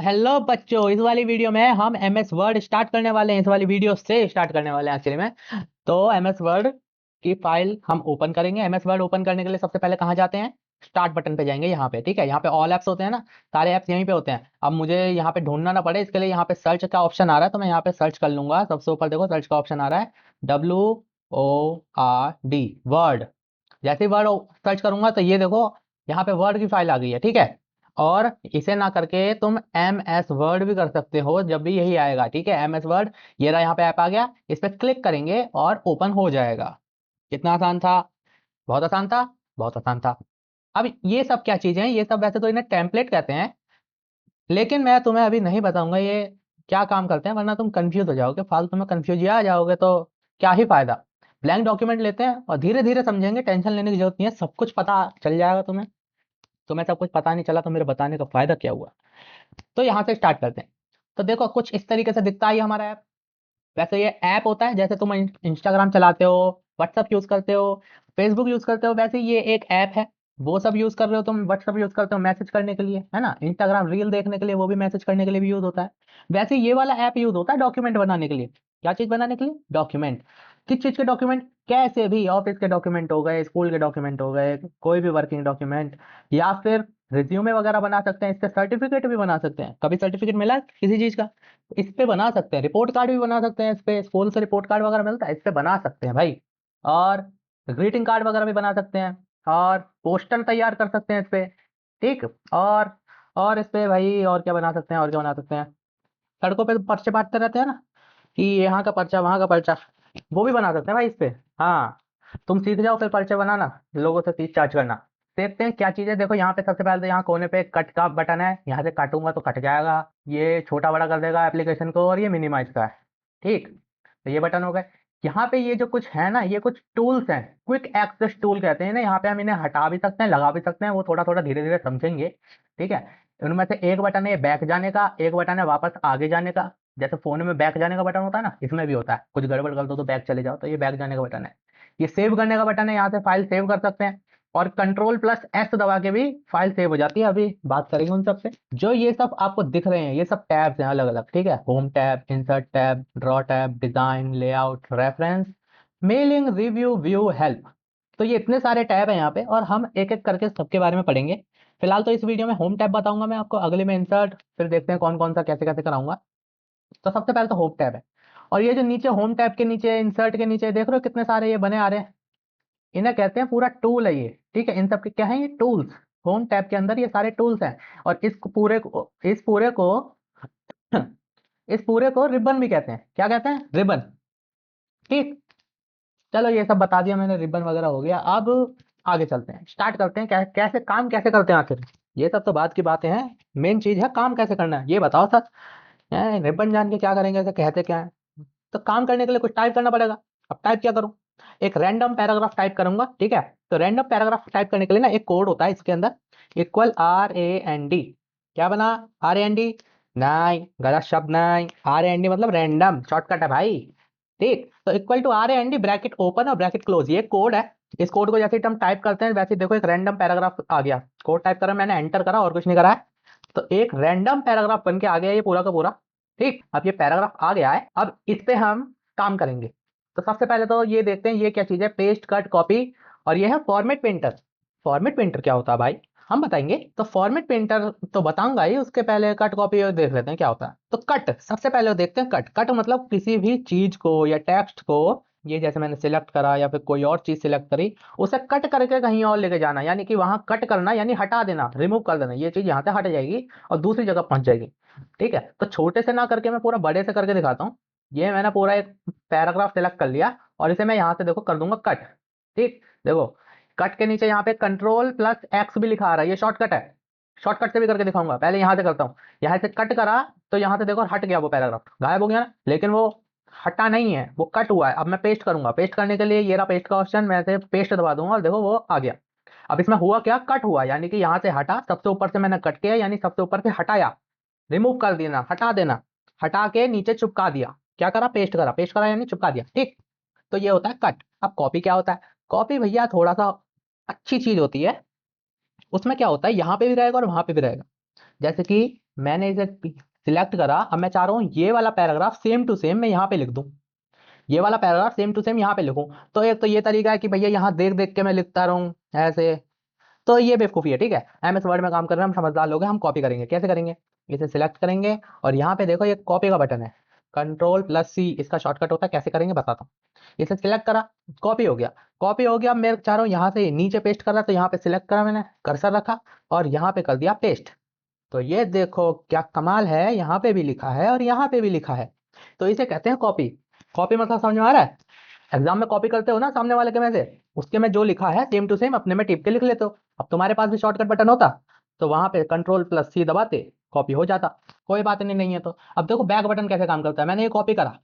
Hello बच्चों, इस वाली वीडियो में हम एम एस वर्ड स्टार्ट करने वाले हैं। इस वाली वीडियो से स्टार्ट करने वाले हैं एक्चुअली में। तो एम एस वर्ड की फाइल हम ओपन करेंगे। एम एस वर्ड ओपन करने के लिए सबसे पहले कहाँ जाते हैं? स्टार्ट बटन पे जाएंगे यहाँ पे। ठीक है, यहाँ पे ऑल एप्स होते हैं ना, सारे एप्स यहीं पे होते हैं। अब मुझे यहाँ पे ढूंढना ना पड़े, इसके लिए यहाँ पे सर्च का ऑप्शन आ रहा है, तो मैं यहाँ पे सर्च कर लूंगा। सबसे ऊपर देखो सर्च का ऑप्शन आ रहा है, WORD, वर्ड। जैसे ही वर्ड सर्च करूंगा तो ये देखो यहाँ पे वर्ड की फाइल आ गई है। ठीक है, और इसे ना करके तुम एम एस वर्ड भी कर सकते हो जब भी यही आएगा। ठीक है, एम एस वर्ड, ये रहा यहाँ पे ऐप आ गया, इस पर क्लिक करेंगे और ओपन हो जाएगा। कितना आसान था? बहुत आसान था, बहुत आसान था। अब ये सब क्या चीजें हैं? ये सब वैसे तो इन्हें टेम्पलेट कहते हैं, लेकिन मैं तुम्हें अभी नहीं बताऊंगा ये क्या काम करते हैं, वरना तुम कंफ्यूज हो जाओगे, फालतू में कंफ्यूज आ जाओगे तो क्या ही फायदा। ब्लैंक डॉक्यूमेंट लेते हैं और धीरे धीरे समझेंगे, टेंशन लेने की जरूरत नहीं है, सब कुछ पता चल जाएगा तुम्हें। तुम्हें सब कुछ पता नहीं चला तो मेरे बताने का फायदा क्या हुआ? तो यहाँ से स्टार्ट करते हैं। तो देखो कुछ इस तरीके से दिखता है ये हमारा ऐप। वैसे ये ऐप होता है जैसे तुम इंस्टाग्राम चलाते हो, व्हाट्सअप यूज करते हो, फेसबुक यूज करते हो, वैसे ये एक ऐप है। वो सब यूज कर रहे हो तुम, व्हाट्सअप यूज करते हो मैसेज करने के लिए, है ना, इंस्टाग्राम रील देखने के लिए, वो भी मैसेज करने के लिए भी यूज होता है। वैसे ये वाला ऐप यूज होता है डॉक्यूमेंट बनाने के लिए। क्या चीज बनाने के लिए? डॉक्यूमेंट। किस चीज के डॉक्यूमेंट? कैसे भी, ऑफिस के डॉक्यूमेंट हो गए, स्कूल के डॉक्यूमेंट हो गए, कोई भी वर्किंग डॉक्यूमेंट, या फिर रिज्यूमे वगैरह बना सकते हैं, इसके सर्टिफिकेट भी बना सकते हैं। कभी सर्टिफिकेट मिला है किसी चीज का? इस पे बना सकते हैं। रिपोर्ट कार्ड भी बना सकते हैं इस पे, स्कूल से रिपोर्ट कार्ड वगैरह मिलता है, इस पे बना सकते हैं भाई। और ग्रीटिंग कार्ड वगैरह भी बना सकते हैं, और पोस्टर तैयार कर सकते हैं इस पे। ठीक। और इस पे भाई और क्या बना सकते हैं, और क्या बना सकते हैं? सड़कों पे पर्चे बांटते रहते हैं ना, कि यहाँ का पर्चा वहाँ का पर्चा, वो भी बना सकते हैं भाई इस पे। हाँ, तुम सीख जाओ फिर पर्चे बनाना, लोगों से फीस चार्ज करना। देखते हैं क्या चीज़ है। देखो यहाँ पे सबसे पहले तो यहाँ कोने पे कट का बटन है, यहाँ से काटूंगा तो कट जाएगा, ये छोटा बड़ा कर देगा एप्लीकेशन को, और ये मिनिमाइज का है। ठीक, तो ये बटन हो गए। यहाँ पे ये जो कुछ है ना, ये कुछ टूल्स हैं, क्विक एक्सेस टूल कहते हैं ना। यहाँ पे हम इन्हें हटा भी सकते हैं, लगा भी सकते हैं, वो थोड़ा थोड़ा धीरे धीरे समझेंगे। ठीक है, उनमें से एक बटन है बैक जाने का, एक बटन है वापस आगे जाने का। जैसे फोन में बैक जाने का बटन होता है ना, इसमें भी होता है, कुछ गड़बड़ कर दो तो बैक चले जाओ, तो ये बैक जाने का बटन है। ये सेव करने का बटन है, यहाँ से फाइल सेव कर सकते हैं। और कंट्रोल+S दबा के भी फाइल सेव हो जाती है। अभी बात करेंगे उन सब से। जो ये सब आपको दिख रहे हैं, ये सब टैब्स हैं अलग अलग। ठीक है, home tab, insert tab, draw tab, design, layout, reference, mailing, review, view, help. तो ये इतने सारे टैब हैं यहाँ पे, और हम एक एक करके सबके बारे में पढ़ेंगे। फिलहाल तो इस वीडियो में होम टैब बताऊंगा मैं आपको, अगले में इंसर्ट, फिर देखते हैं कौन कौन सा कैसे कैसे कराऊंगा। तो सबसे पहले तो होम टैब है। और ये जो नीचे होम टैब के नीचे, इंसर्ट के नीचे देख रहे हो कितने सारे ये बने आ रहे हैं, इन्हें कहते हैं पूरा टूल है ये। ठीक है, इन सब के क्या है? ये टूल्स। होम टैब के अंदर ये सारे टूल्स हैं। और इस पूरे को रिबन भी कहते हैं। क्या कहते हैं? रिबन। ठीक। चलो ये सब बता दिया मैंने, रिबन वगैरह हो गया। अब आगे चलते हैं, स्टार्ट करते हैं। कैसे काम कैसे करते हैं आखिर? ये सब तो बात की बातें हैं, मेन चीज है काम कैसे करना है, ये बताओ सर। रिबन जान के क्या करेंगे, ऐसे कहते क्या है? तो काम करने के लिए कुछ टाइप करना पड़ेगा। अब टाइप क्या करूं? एक रैंडम पैराग्राफ टाइप करूंगा। ठीक है, तो रैंडम पैराग्राफ टाइप करने के लिए ना एक कोड होता है इसके अंदर, इक्वल RAND। क्या बना? RAND? नहीं, गलत शब्द नहीं, RAND मतलब रैंडम, शॉर्टकट है भाई। ठीक, तो equal to RAND, bracket open और ब्रैकेट क्लोज, ये कोड है। इस कोड को जैसे ही हम टाइप करते हैं, वैसे ही देखो एक रैंडम पैराग्राफ आ गया। कोड टाइप करा मैंने, एंटर करा, और कुछ नहीं करा है, तो एक रैंडम पैराग्राफ बन के आ गया ये पूरा का पूरा। ठीक, अब ये पैराग्राफ आ गया है, अब इस पे हम काम करेंगे। तो सबसे पहले तो ये देखते हैं ये क्या चीज़ है, पेस्ट, कट, कॉपी। और ये है फॉर्मेट पेंटर। फॉर्मेट पेंटर क्या होता है भाई, हम बताएंगे। तो फॉर्मेट पेंटर तो बताऊंगा ही, उसके पहले कट कॉपी देख लेते हैं क्या होता है। तो कट, सबसे पहले देखते हैं कट। कट मतलब किसी भी चीज को या टेक्स्ट को, ये जैसे मैंने सिलेक्ट करा या फिर कोई और चीज सिलेक्ट करी, उसे कट करके कहीं और लेके जाना, यानी कि वहां कट करना यानी हटा देना, रिमूव कर देना। ये चीज यहाँ से हट जाएगी और दूसरी जगह पहुंच जाएगी। ठीक है, तो छोटे से ना करके मैं पूरा बड़े से करके दिखाता हूँ। ये मैंने पूरा एक पैराग्राफ सेलेक्ट कर लिया, और इसे मैं यहाँ से देखो कर दूंगा कट। ठीक, देखो कट के नीचे यहाँ पे Ctrl+X भी लिखा आ रहा है, ये शॉर्टकट है। शॉर्टकट से भी करके दिखाऊंगा, पहले यहाँ से करता हूँ। यहाँ से कट करा तो यहाँ से देखो हट गया, वो पैराग्राफ गायब हो गया ना, लेकिन वो हटा नहीं है, वो कट हुआ है। अब मैं पेस्ट करूंगा, पेस्ट करने के लिए ये रहा पेस्ट का ऑप्शन, मैं से पेस्ट दबा दूंगा और देखो वो आ गया। अब इसमें हुआ क्या, कट हुआ, यानी कि यहाँ से हटा, सबसे ऊपर से मैंने कट किया, यानी सबसे ऊपर से हटाया, रिमूव कर देना, हटा देना, हटा के नीचे चिपका दिया। क्या करा? पेस्ट करा, पेस्ट करा यानी चिपका दिया। ठीक, तो ये होता है कट। अब कॉपी क्या होता है? कॉपी भैया थोड़ा सा अच्छी चीज होती है। उसमें क्या होता है, यहाँ पे भी रहेगा और वहां पे भी रहेगा। जैसे कि मैंने इसे सिलेक्ट करा, अब मैं चाह रहा हूँ ये वाला पैराग्राफ सेम टू सेम मैं यहाँ पे लिख दूँ, ये वाला पैराग्राफ सेम टू सेम यहाँ पे लिखूं। तो एक तो ये तरीका है कि भैया यहाँ देख देख के मैं लिखता रहूं ऐसे, तो ये बेवकूफ़ी है, ठीक है। एमएस वर्ड में काम कर रहे हैं हम, समझदार लोग हैं, हम कॉपी करेंगे। कैसे करेंगे, इसे सिलेक्ट करेंगे और यहाँ पे देखो ये कॉपी का बटन है, कंट्रोल+C इसका शॉर्टकट होता है। कैसे करेंगे बताता हूँ। इसे सिलेक्ट करा, कॉपी हो गया, कॉपी हो गया। मैं चाह रहा हूँ यहाँ से नीचे पेस्ट कर रहा, तो यहाँ पे सिलेक्ट करा मैंने, कर्सर रखा और यहाँ पे कर दिया पेस्ट। तो ये देखो क्या कमाल है, यहाँ पे भी लिखा है और यहाँ पे भी लिखा है। तो इसे कहते हैं कॉपी। कॉपी मतलब समझ में आ रहा है। एग्जाम में कॉपी करते हो ना सामने वाले के में से, उसके में जो लिखा है सेम टू सेम अपने में टिप के लिख लेते हो। अब तुम्हारे पास भी शॉर्टकट बटन होता तो वहां पे कंट्रोल+C दबाते, कॉपी हो जाता। कोई बात नहीं, नहीं है तो। अब देखो बैक बटन कैसे काम करता है। मैंने ये कॉपी करा,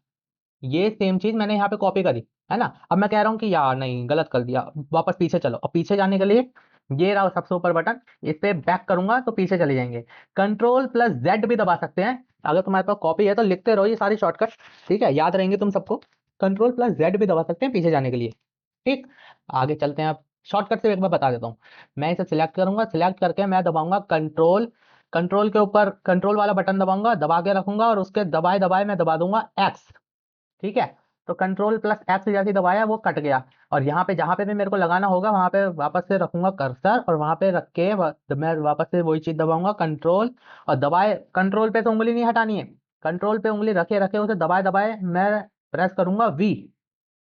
ये सेम चीज मैंने यहाँ पे कॉपी करी, है ना। अब मैं कह रहा हूँ कि यार नहीं गलत कर दिया, वापस पीछे चलो। और पीछे जाने के लिए ये रहा सबसे ऊपर बटन, इस पे बैक करूंगा तो पीछे चले जाएंगे। कंट्रोल+Z भी दबा सकते हैं। अगर तुम्हारे पास कॉपी है तो लिखते रहो ये सारी शॉर्टकट, ठीक है, याद रहेंगे तुम सबको। कंट्रोल+Z भी दबा सकते हैं पीछे जाने के लिए, ठीक। आगे चलते हैं। अब शॉर्टकट से एक बार बता देता हूँ। मैं इसे सिलेक्ट करूंगा, सिलेक्ट करके मैं दबाऊंगा कंट्रोल, कंट्रोल के ऊपर कंट्रोल वाला बटन दबाऊंगा, दबा के रखूंगा और उसके दबाए दबाए मैं दबा दूंगा एक्स, ठीक है। तो कंट्रोल+X जैसे ही दबाया वो कट गया। और यहाँ पे जहाँ पे भी मेरे को लगाना होगा वहां पे वापस से रखूंगा कर्सर और वहां पे रख के मैं वापस से वही चीज दबाऊंगा कंट्रोल, और दबाए कंट्रोल पे तो उंगली नहीं हटानी है, कंट्रोल पे उंगली रखे रखे उसे दबाए दबाए मैं प्रेस करूंगा वी,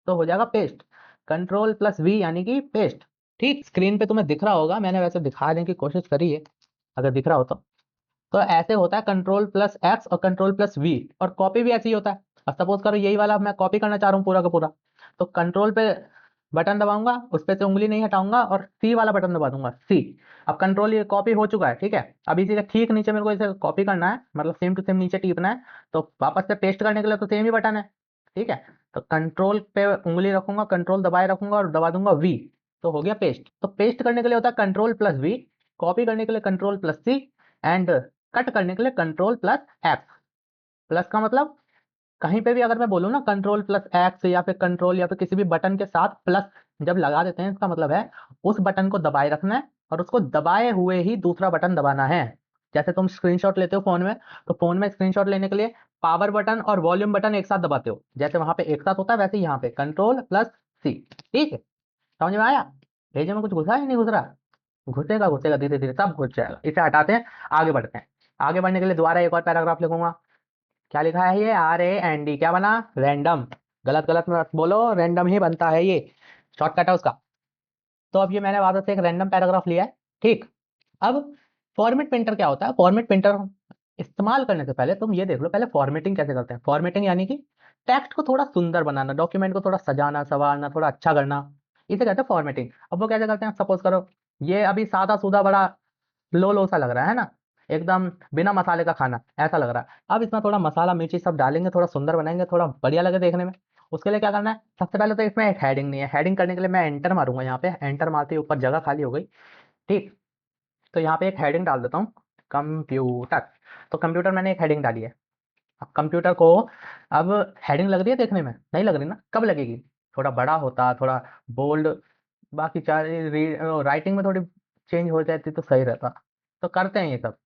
तो हो जाएगा पेस्ट। कंट्रोल+V यानी कि पेस्ट, ठीक। स्क्रीन पे तुम्हें दिख रहा होगा, मैंने वैसे दिखाने की कोशिश करी है, अगर दिख रहा हो तो ऐसे होता है कंट्रोल+X और कंट्रोल+V। और कॉपी भी ऐसे ही होता है। अब सपोज करो यही वाला मैं कॉपी करना चाह रहा हूँ पूरा का पूरा, तो कंट्रोल पे बटन दबाऊंगा, उस पे से उंगली नहीं हटाऊंगा और सी वाला बटन दबा दूंगा, सी। अब कंट्रोल ये कॉपी हो चुका है, ठीक है। अब इसी के ठीक नीचे मेरे को इसे कॉपी करना है, मतलब सेम टू सेम नीचे टिपना है। तो वापस से पेस्ट करने के लिए तो सेम ही बटन है, ठीक है। तो कंट्रोल पे उंगली रखूंगा, कंट्रोल दबाए रखूंगा और दबा दूंगा वी, तो हो गया पेस्ट। तो पेस्ट करने के लिए होता है कंट्रोल+V, कॉपी करने के लिए कंट्रोल+C, एंड कट करने के लिए कंट्रोल+X। प्लस का मतलब कहीं पे भी अगर मैं बोलूँ ना कंट्रोल+X या फिर कंट्रोल या फिर किसी भी बटन के साथ प्लस जब लगा देते हैं, इसका मतलब है उस बटन को दबाए रखना है और उसको दबाए हुए ही दूसरा बटन दबाना है। जैसे तुम स्क्रीनशॉट लेते हो फोन में, तो फोन में स्क्रीनशॉट लेने के लिए पावर बटन और वॉल्यूम बटन एक साथ दबाते हो, जैसे वहां पे एक साथ होता है वैसे यहाँ पे कंट्रोल+C, ठीक है। समझ में आया। भेजे में कुछ घुसा है नहीं घुस रहा, घुसेगा घुसेगा धीरे धीरे सब घुस जाएगा। इसे हटाते हैं, आगे बढ़ते हैं। आगे बढ़ने के लिए दोबारा एक और पैराग्राफ लिखूंगा। क्या लिखा है ये, RAND, क्या बना, रैंडम। गलत गलत मत बोलो, रैंडम ही बनता है ये, शॉर्टकट है उसका। तो अब ये मैंने वापस से एक रैंडम पैराग्राफ लिया है, ठीक। अब फॉर्मेट पेंटर क्या होता है, फॉर्मेट पेंटर इस्तेमाल करने से पहले तुम ये देख लो पहले फॉर्मेटिंग कैसे करते हैं। फॉर्मेटिंग यानी कि टेक्स्ट को थोड़ा सुंदर बनाना, डॉक्यूमेंट को थोड़ा सजाना संवारना, थोड़ा अच्छा करना, इसे कहते हैं फॉर्मेटिंग। अब वो कैसे करते हैं, सपोज करो ये अभी सादा सूदा बड़ा लो लो सा लग रहा है ना, एकदम बिना मसाले का खाना ऐसा लग रहा है। अब इसमें थोड़ा मसाला मिर्ची सब डालेंगे, थोड़ा सुंदर बनाएंगे, थोड़ा बढ़िया लगे देखने में। उसके लिए क्या करना है, सबसे पहले तो इसमें एक हेडिंग नहीं है। हेडिंग करने के लिए मैं एंटर मारूंगा, यहाँ पे एंटर मारते ही ऊपर जगह खाली हो गई, ठीक। तो यहाँ पे एक हेडिंग डाल देता हूँ, कंप्यूटर। तो कंप्यूटर मैंने एक हेडिंग डाली है। अब कंप्यूटर को, अब हेडिंग लग रही है देखने में, नहीं लग रही ना, कब लगेगी, थोड़ा बड़ा होता, थोड़ा बोल्ड, बाकी चार राइटिंग में थोड़ी चेंज हो जाती तो सही रहता। तो करते हैं ये सब।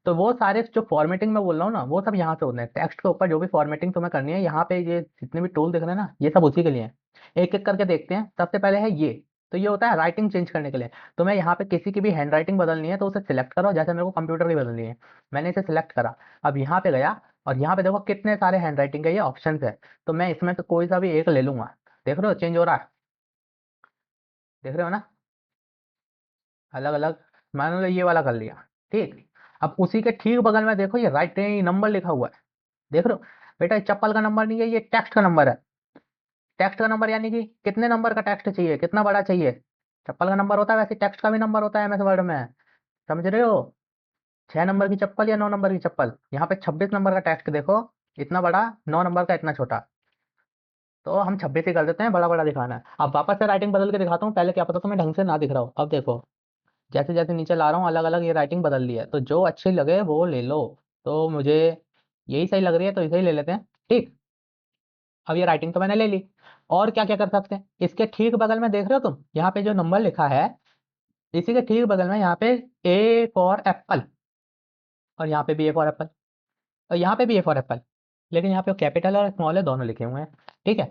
तो वो सारे जो फॉर्मेटिंग में बोल रहा हूँ ना, वो सब यहाँ से होते हैं। टेक्स्ट के ऊपर जो भी फॉर्मेटिंग तुम्हें करनी है, यहाँ पे ये जितने भी टूल दिख रहे हैं ना, ये सब उसी के लिए हैं। एक एक करके देखते हैं। सबसे पहले है ये, तो ये होता है राइटिंग चेंज करने के लिए। तो मैं यहाँ पे किसी की भी हैंड राइटिंग बदलनी है तो उसे सिलेक्ट करो, जैसे मेरे को कंप्यूटर की बदलनी है, मैंने इसे सिलेक्ट करा। अब यहाँ पे गया और यहाँ पे देखो कितने सारे हैंड राइटिंग के ये ऑप्शन है। तो मैं इसमें से कोई सा भी एक ले लूंगा। देख रहे हो चेंज हो रहा है, देख रहे हो ना, अलग अलग। मान लो ये वाला कर लिया, ठीक। अब उसी के ठीक बगल में देखो ये राइट नंबर लिखा हुआ है, देख रहे हो। बेटा ये चप्पल का नंबर नहीं है, ये टेक्स्ट का नंबर है। टेक्स्ट का नंबर यानी कि कितने नंबर का टेक्स्ट चाहिए, कितना बड़ा चाहिए। चप्पल का नंबर होता है वैसे टेक्स्ट का भी नंबर होता है एमएस वर्ड में, समझ रहे हो। 6 नंबर की चप्पल या 9 नंबर की चप्पल, यहाँ पे 26 नंबर का टेक्स्ट देखो, इतना बड़ा, 9 नंबर का इतना छोटा। तो हम 26 ही कर देते हैं, बड़ा बड़ा दिखाना है। अब वापस से राइटिंग बदल के दिखाता हूँ, पहले क्या पता तुम्हें ढंग से ना दिख रहा हो। अब देखो जैसे जैसे नीचे ला रहा हूँ अलग अलग ये राइटिंग बदल ली है, तो जो अच्छी लगे वो ले लो। तो मुझे यही सही लग रही है तो इसे ही ले लेते हैं, ठीक। अब ये राइटिंग तो मैंने ले ली। और क्या क्या कर सकते हैं, इसके ठीक बगल में देख रहे हो तुम, यहाँ पे जो नंबर लिखा है, इसी के ठीक बगल में यहाँ पे A फॉर एप्पल, और यहाँ पे भी ए फॉर एप्पल, और यहाँ पे भी ए फॉर एप्पल, लेकिन यहाँ पे कैपिटल और स्मॉल है, दोनों लिखे हुए हैं। ठीक है,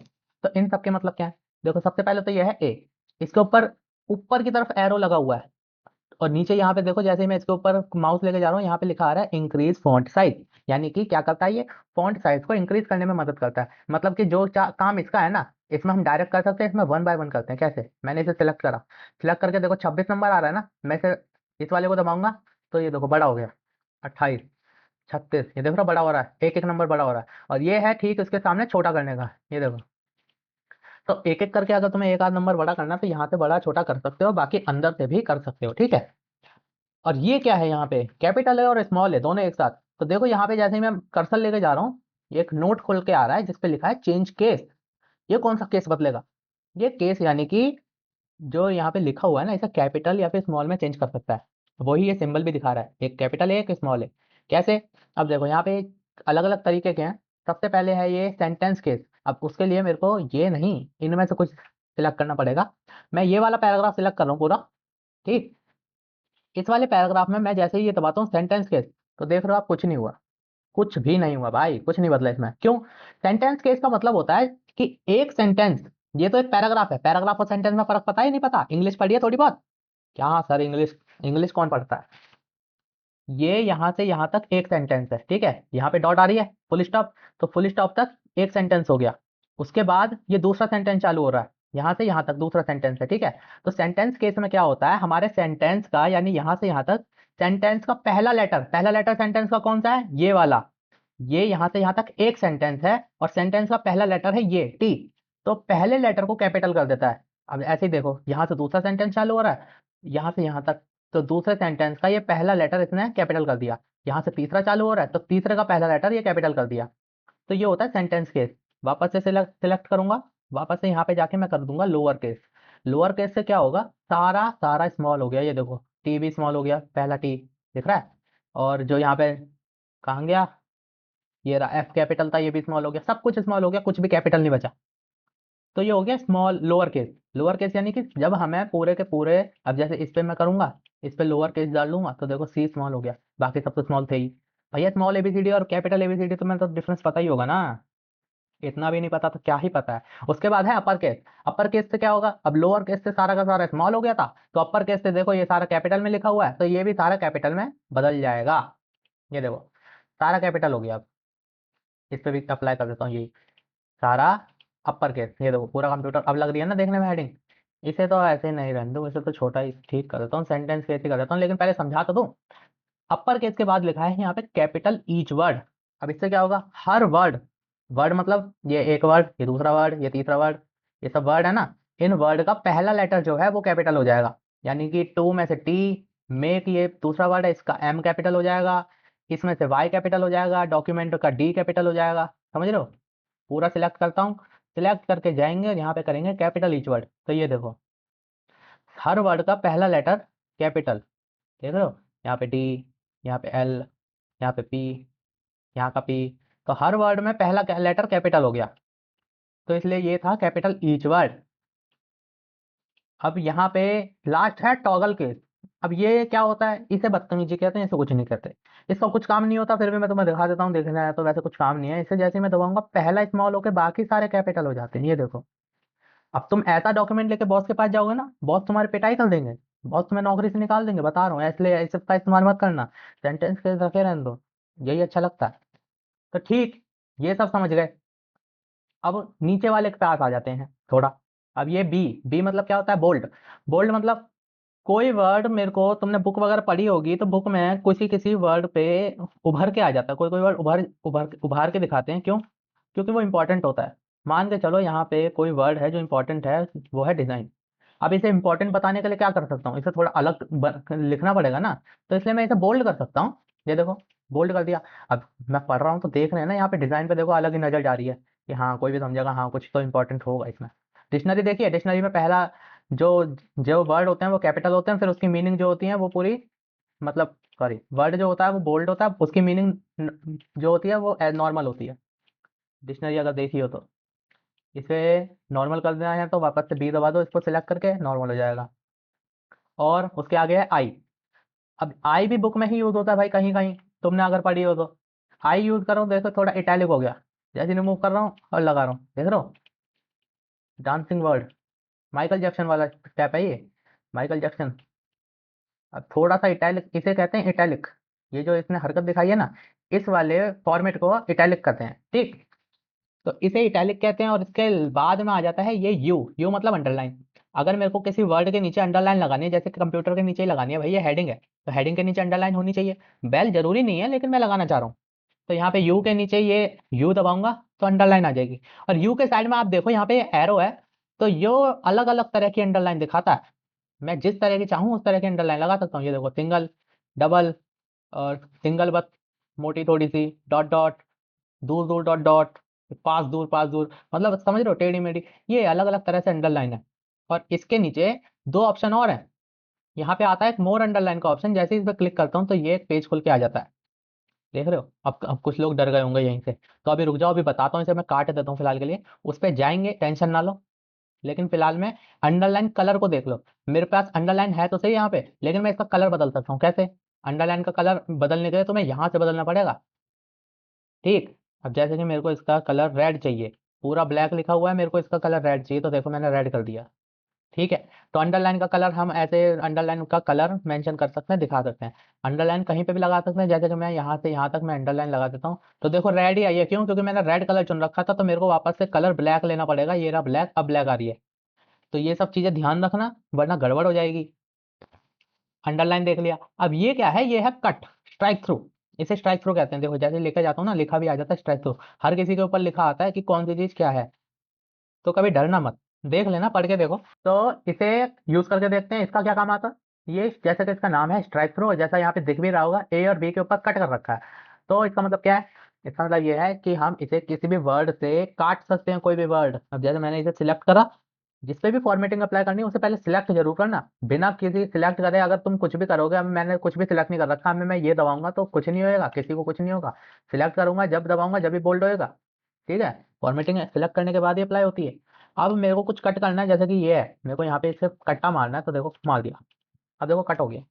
तो इन सब के मतलब क्या है? देखो सबसे पहले तो ये है ए, इसके ऊपर ऊपर की तरफ एरो लगा हुआ है, और नीचे यहाँ पे देखो जैसे ही मैं इसके ऊपर माउस लेके जा रहा हूँ, यहाँ पे लिखा आ रहा है इंक्रीज फॉन्ट साइज, यानी कि क्या करता है ये? फॉन्ट साइज को इंक्रीज करने में मदद करता है। मतलब कि जो काम इसका है ना, इसमें हम डायरेक्ट कर सकते हैं, इसमें वन बाय वन करते हैं। कैसे? मैंने इसे सिलेक्ट करा, सिलेक्ट करके देखो 26 नंबर आ रहा है ना, मैं इसे इस वाले को दबाऊंगा तो ये देखो बड़ा हो गया, 28, 36, ये देखो बड़ा हो रहा है, एक एक नंबर बड़ा हो रहा है। और ये है ठीक उसके सामने छोटा करने का, ये देखो। तो एक एक करके अगर तुम्हें एक आध नंबर बड़ा करना है तो यहाँ से बड़ा छोटा कर सकते हो, बाकी अंदर से भी कर सकते हो। ठीक है, और ये क्या है? यहाँ पे कैपिटल है और स्मॉल है दोनों एक साथ। तो देखो यहाँ पे जैसे ही मैं कर्सर लेके जा रहा हूँ, ये एक नोट खुल के आ रहा है जिसपे लिखा है चेंज केस। ये कौन सा केस बदलेगा? ये केस यानी कि जो यहाँ पे लिखा हुआ है ना, इसे कैपिटल या फिर स्मॉल में चेंज कर सकता है। वही ये सिंबल भी दिखा रहा है, एक कैपिटल है एक स्मॉल है। कैसे? अब देखो यहाँ पे अलग अलग तरीके के हैं। सबसे पहले है ये सेंटेंस केस। अब उसके लिए मेरे को ये नहीं, इनमें से कुछ सिलेक्ट करना पड़ेगा। मैं ये वाला पैराग्राफ सिलेक्ट कर रहा हूँ पूरा। ठीक, इस वाले पैराग्राफ में मैं जैसे ही ये दबाता हूँ सेंटेंस केस, तो देख रहे हो आप कुछ नहीं हुआ, कुछ भी नहीं हुआ भाई, कुछ नहीं बदला इसमें। क्यों? सेंटेंस केस का मतलब होता है कि एक सेंटेंस, ये तो एक पैराग्राफ है, पैराग्राफ और सेंटेंस में फर्क पता ही नहीं? पता, इंग्लिश पढ़ी है थोड़ी बहुत? क्या सर, इंग्लिश इंग्लिश कौन पढ़ता है? ये यहाँ से यहाँ तक एक सेंटेंस है, ठीक है, यहाँ पे डॉट आ रही है, फुल स्टॉप, तो फुल स्टॉप तक एक सेंटेंस हो गया। उसके बाद ये दूसरा सेंटेंस चालू हो रहा है, यहाँ से यहाँ तक दूसरा सेंटेंस है। ठीक है, तो सेंटेंस केस में क्या होता है, हमारे सेंटेंस का यानी यहाँ से यहाँ तक सेंटेंस का पहला लेटर सेंटेंस का कौन सा है? ये वाला। ये यहाँ से यहाँ तक एक सेंटेंस है और सेंटेंस का पहला लेटर है ये टी, तो पहले लेटर को कैपिटल कर देता है। अब ऐसे ही देखो, यहाँ से दूसरा सेंटेंस चालू हो रहा है, यहाँ से यहाँ तक, तो दूसरे सेंटेंस का ये पहला लेटर इसने कैपिटल कर दिया। यहाँ से तीसरा चालू हो रहा है तो तीसरे का पहला लेटर ये कैपिटल कर दिया। तो ये होता है सेंटेंस केस। वापस से सिलेक्ट करूंगा, वापस से यहाँ पे जाके मैं कर दूंगा लोअर केस। लोअर केस से क्या होगा? सारा सारा स्मॉल हो गया, ये देखो टी भी स्मॉल हो गया, पहला टी दिख रहा है। और जो यहाँ पे कहाँ गया, ये रहा एफ कैपिटल था, ये भी स्मॉल हो गया, सब कुछ स्मॉल हो गया, कुछ भी कैपिटल नहीं बचा। तो ये हो गया small lower case. Lower case यानी कि जब हमें पूरे के पूरे, अब जैसे इस पे मैं करूंगा, इस पे लोअर केस डाल लूंगा तो देखो सी स्मॉल हो गया, बाकी सब तो स्मॉल थे ही। भैया स्मॉल एबीसीडी और कैपिटल एबीसीडी तो मैं तो डिफरेंस पता ही होगा ना, इतना भी नहीं पता तो क्या ही पता है। उसके बाद है अपर केस। अपर केस से क्या होगा? अब लोअर केस से सारा का सारा स्मॉल हो गया था, तो अपर केस से देखो ये सारा कैपिटल में लिखा हुआ है, तो ये भी सारा कैपिटल में बदल जाएगा। ये देखो सारा कैपिटल हो गया। अब इस पे भी अप्लाई कर देता हूँ यही, सारा अपर केस। ये देखो पूरा कंप्यूटर अब लग रही है ना देखने में हेडिंग। इसे तो ऐसे नहीं रहने दूँ, इसे तो छोटा ही ठीक कर देता हूँ, सेंटेंस केस ही कर देता हूँ, लेकिन पहले समझा तो दूँ। अपर केस के बाद लिखा है यहाँ पे कैपिटल ईच वर्ड। अब इससे क्या होगा? हर वर्ड, वर्ड मतलब ये एक वर्ड, ये दूसरा वर्ड, ये तीसरा वर्ड, ये सब वर्ड है ना, इन वर्ड का पहला लेटर जो है वो कैपिटल हो जाएगा। यानी कि टू में से टी, मेक ये दूसरा वर्ड है, इसका एम कैपिटल हो जाएगा, इसमें से वाई कैपिटल हो जाएगा, डॉक्यूमेंट का डी कैपिटल हो जाएगा। समझ रहे हो? पूरा सिलेक्ट करता हूँ, सिलेक्ट करके जाएंगे और यहाँ पे करेंगे कैपिटल ईच वर्ड, तो ये देखो हर वर्ड का पहला लेटर कैपिटल। देख रहे हो? यहाँ पे डी, यहाँ पे एल, यहाँ पे पी, यहाँ का पी, तो हर वर्ड में पहला लेटर कैपिटल हो गया, तो इसलिए ये था कैपिटल ईच वर्ड। अब यहाँ पे लास्ट है टॉगल केस। अब ये क्या होता है? इसे बदतमीजी कहते हैं, इसे कुछ नहीं कहते। इसका कुछ काम नहीं होता, फिर भी मैं तुम्हें दिखा देता हूँ, देखना है तो। वैसे कुछ काम नहीं है इसे, जैसे ही मैं दबाऊंगा पहला स्मॉल होकर बाकी सारे कैपिटल हो जाते हैं, ये देखो। अब तुम ऐसा डॉक्यूमेंट लेके बॉस के पास जाओगे ना, बॉस तुम्हारी पिटाई कर देंगे, बॉस तुम्हें नौकरी से निकाल देंगे, बता रहा हूँ, इसलिए ऐसे का इस्तेमाल मत करना। सेंटेंस के रखे रहने दो, यही अच्छा लगता है। तो ठीक, ये सब समझ गए। अब नीचे वाले के पास आ जाते हैं थोड़ा। अब ये बी, बी मतलब क्या होता है? बोल्ड। बोल्ड मतलब कोई वर्ड, मेरे को तुमने बुक वगैरह पढ़ी होगी तो बुक में किसी किसी वर्ड पे उभर के आ जाता है, कोई कोई वर्ड उभर उभर उभार के दिखाते हैं। क्यों? क्योंकि वो इंपॉर्टेंट होता है। मान के चलो यहाँ पे कोई वर्ड है जो इंपॉर्टेंट है, वो है डिजाइन। अब इसे इंपॉर्टेंट बताने के लिए क्या कर सकता हूँ? इसे थोड़ा अलग लिखना पड़ेगा ना, तो इसलिए मैं इसे बोल्ड कर सकता हूँ। ये देखो बोल्ड कर दिया। अब मैं पढ़ रहा हूँ तो देख रहे हैं ना, यहाँ पे डिजाइन पे देखो अलग ही नजर जा रही है कि हाँ कोई भी समझेगा, हाँ कुछ तो इंपॉर्टेंट होगा इसमें। डिक्शनरी देखिए, डिक्शनरी में पहला जो जो वर्ड होते हैं वो कैपिटल होते हैं, फिर उसकी मीनिंग जो होती है वो पूरी, मतलब सॉरी, वर्ड जो होता है वो बोल्ड होता है, उसकी मीनिंग जो होती है वो नॉर्मल होती है। डिक्शनरी अगर देखी हो तो इसे नॉर्मल कर देना है, तो वापस से बी दबा दो, इसको सिलेक्ट करके नॉर्मल हो जाएगा। और उसके आगे है आई। अब आई भी बुक में ही यूज होता है भाई, कहीं कहीं। तुमने अगर पढ़ी हो तो। आई यूज कर रहा हूँ, देखो थोड़ा इटैलिक हो गया, जैसे रिमूव कर रहा हूँ और लगा रहा हूँ, देख रहे हो, डांसिंग वर्ड, माइकल जैक्सन वाला स्टेप है ये, माइकल जैक्सन। अब थोड़ा सा इटैलिक इसे कहते हैं, इटैलिक, ये जो इसने हरकत दिखाई है ना, इस वाले फॉर्मेट को इटैलिक कहते हैं, ठीक। तो इसे इटैलिक कहते हैं, और इसके बाद में आ जाता है ये यू, यू मतलब अंडरलाइन। अगर मेरे को किसी वर्ड के नीचे अंडरलाइन लगानी है, जैसे कंप्यूटर के नीचे ही लगानी है, भाई ये हेडिंग है, तो हेडिंग के नीचे अंडरलाइन होनी चाहिए। बेल जरूरी नहीं है, लेकिन मैं लगाना चाह रहा हूँ, तो यहाँ पे यू के नीचे ये यू दबाऊंगा तो अंडरलाइन आ जाएगी। और यू के साइड में आप देखो यहाँ पे एरो है, तो यो अलग अलग तरह की अंडरलाइन दिखाता है। मैं जिस तरह की चाहूँ उस तरह की अंडरलाइन लगा सकता हूँ। ये देखो, सिंगल, डबल, और सिंगल बस मोटी थोड़ी सी, डॉट डॉट, दूर दूर डॉट डॉट, पास दूर पास दूर, मतलब समझ रहे हो, टेढ़ी मेढ़ी, ये अलग अलग तरह से अंडरलाइन है। और इसके नीचे दो ऑप्शन और हैं, यहाँ पे आता है एक मोर अंडरलाइन का ऑप्शन, जैसे ही इस पर क्लिक करता हूँ तो ये एक पेज खुल के आ जाता है, देख रहे हो। अब कुछ लोग डर गए होंगे यहीं से, तो अभी रुक जाओ, अभी बताता हूँ, इसे मैं काट देता हूँ फिलहाल के लिए, उस पर जाएंगे, टेंशन ना लो। लेकिन फिलहाल में अंडरलाइन कलर को देख लो, मेरे पास अंडरलाइन है तो सही यहाँ पे, लेकिन मैं इसका कलर बदल सकता हूँ, कैसे? अंडरलाइन का कलर बदलने के लिए तुम्हें यहाँ से बदलना पड़ेगा, ठीक। अब जैसे कि मेरे को इसका कलर रेड चाहिए, पूरा ब्लैक लिखा हुआ है, मेरे को इसका कलर रेड चाहिए, तो देखो मैंने रेड कर दिया, ठीक है। तो अंडरलाइन का कलर हम ऐसे अंडरलाइन का कलर मेंशन कर सकते हैं, दिखा सकते हैं। अंडरलाइन कहीं पे भी लगा सकते हैं, जैसे कि मैं यहाँ से यहाँ तक मैं अंडरलाइन लगा देता हूँ, तो देखो रेड ही आई है, क्यों? क्योंकि मैंने रेड कलर चुन रखा था, तो मेरे को वापस से कलर ब्लैक लेना पड़ेगा, ये रहा ब्लैक, अब ब्लैक आ रही है। तो ये सब चीज़ें ध्यान रखना, वरना गड़बड़ हो जाएगी। अंडरलाइन देख लिया, अब ये क्या है? ये है कट, स्ट्राइक थ्रू, इसे स्ट्राइक थ्रू कहते हैं। देखो जैसे लिखा जाता हूँ ना, लिखा भी आ जाता है स्ट्राइक थ्रू, हर किसी के ऊपर लिखा आता है कि कौन सी चीज़ क्या है, तो कभी डरना मत, देख लेना, पढ़ के देखो। तो इसे यूज करके देखते हैं, इसका क्या काम आता है। ये जैसे कि इसका नाम है स्ट्राइक थ्रो, जैसा यहाँ पे दिख भी रहा होगा, ए और बी के ऊपर कट कर रखा है, तो इसका मतलब क्या है? इसका मतलब ये है कि हम इसे किसी भी वर्ड से काट सकते हैं, कोई भी वर्ड। अब जैसे मैंने इसे सिलेक्ट करा, जिस पे भी फॉर्मेटिंग अप्लाई करनी है उसे पहले सिलेक्ट जरूर करना, बिना किसी सिलेक्ट करे अगर तुम कुछ भी करोगे, अब मैंने कुछ भी सिलेक्ट नहीं कर रखा, अब मैं ये दबाऊंगा तो कुछ नहीं होएगा, किसी को कुछ नहीं होगा। सिलेक्ट करूंगा, जब दबाऊंगा जब भी बोल्ड होएगा, ठीक है। फॉर्मेटिंग सिलेक्ट करने के बाद ही अप्लाई होती है। अब मेरे को कुछ कट करना है, जैसे कि ये है, मेरे को यहाँ पे इसे कट्टा मारना है, तो देखो मार दिया, अब देखो कट हो गया।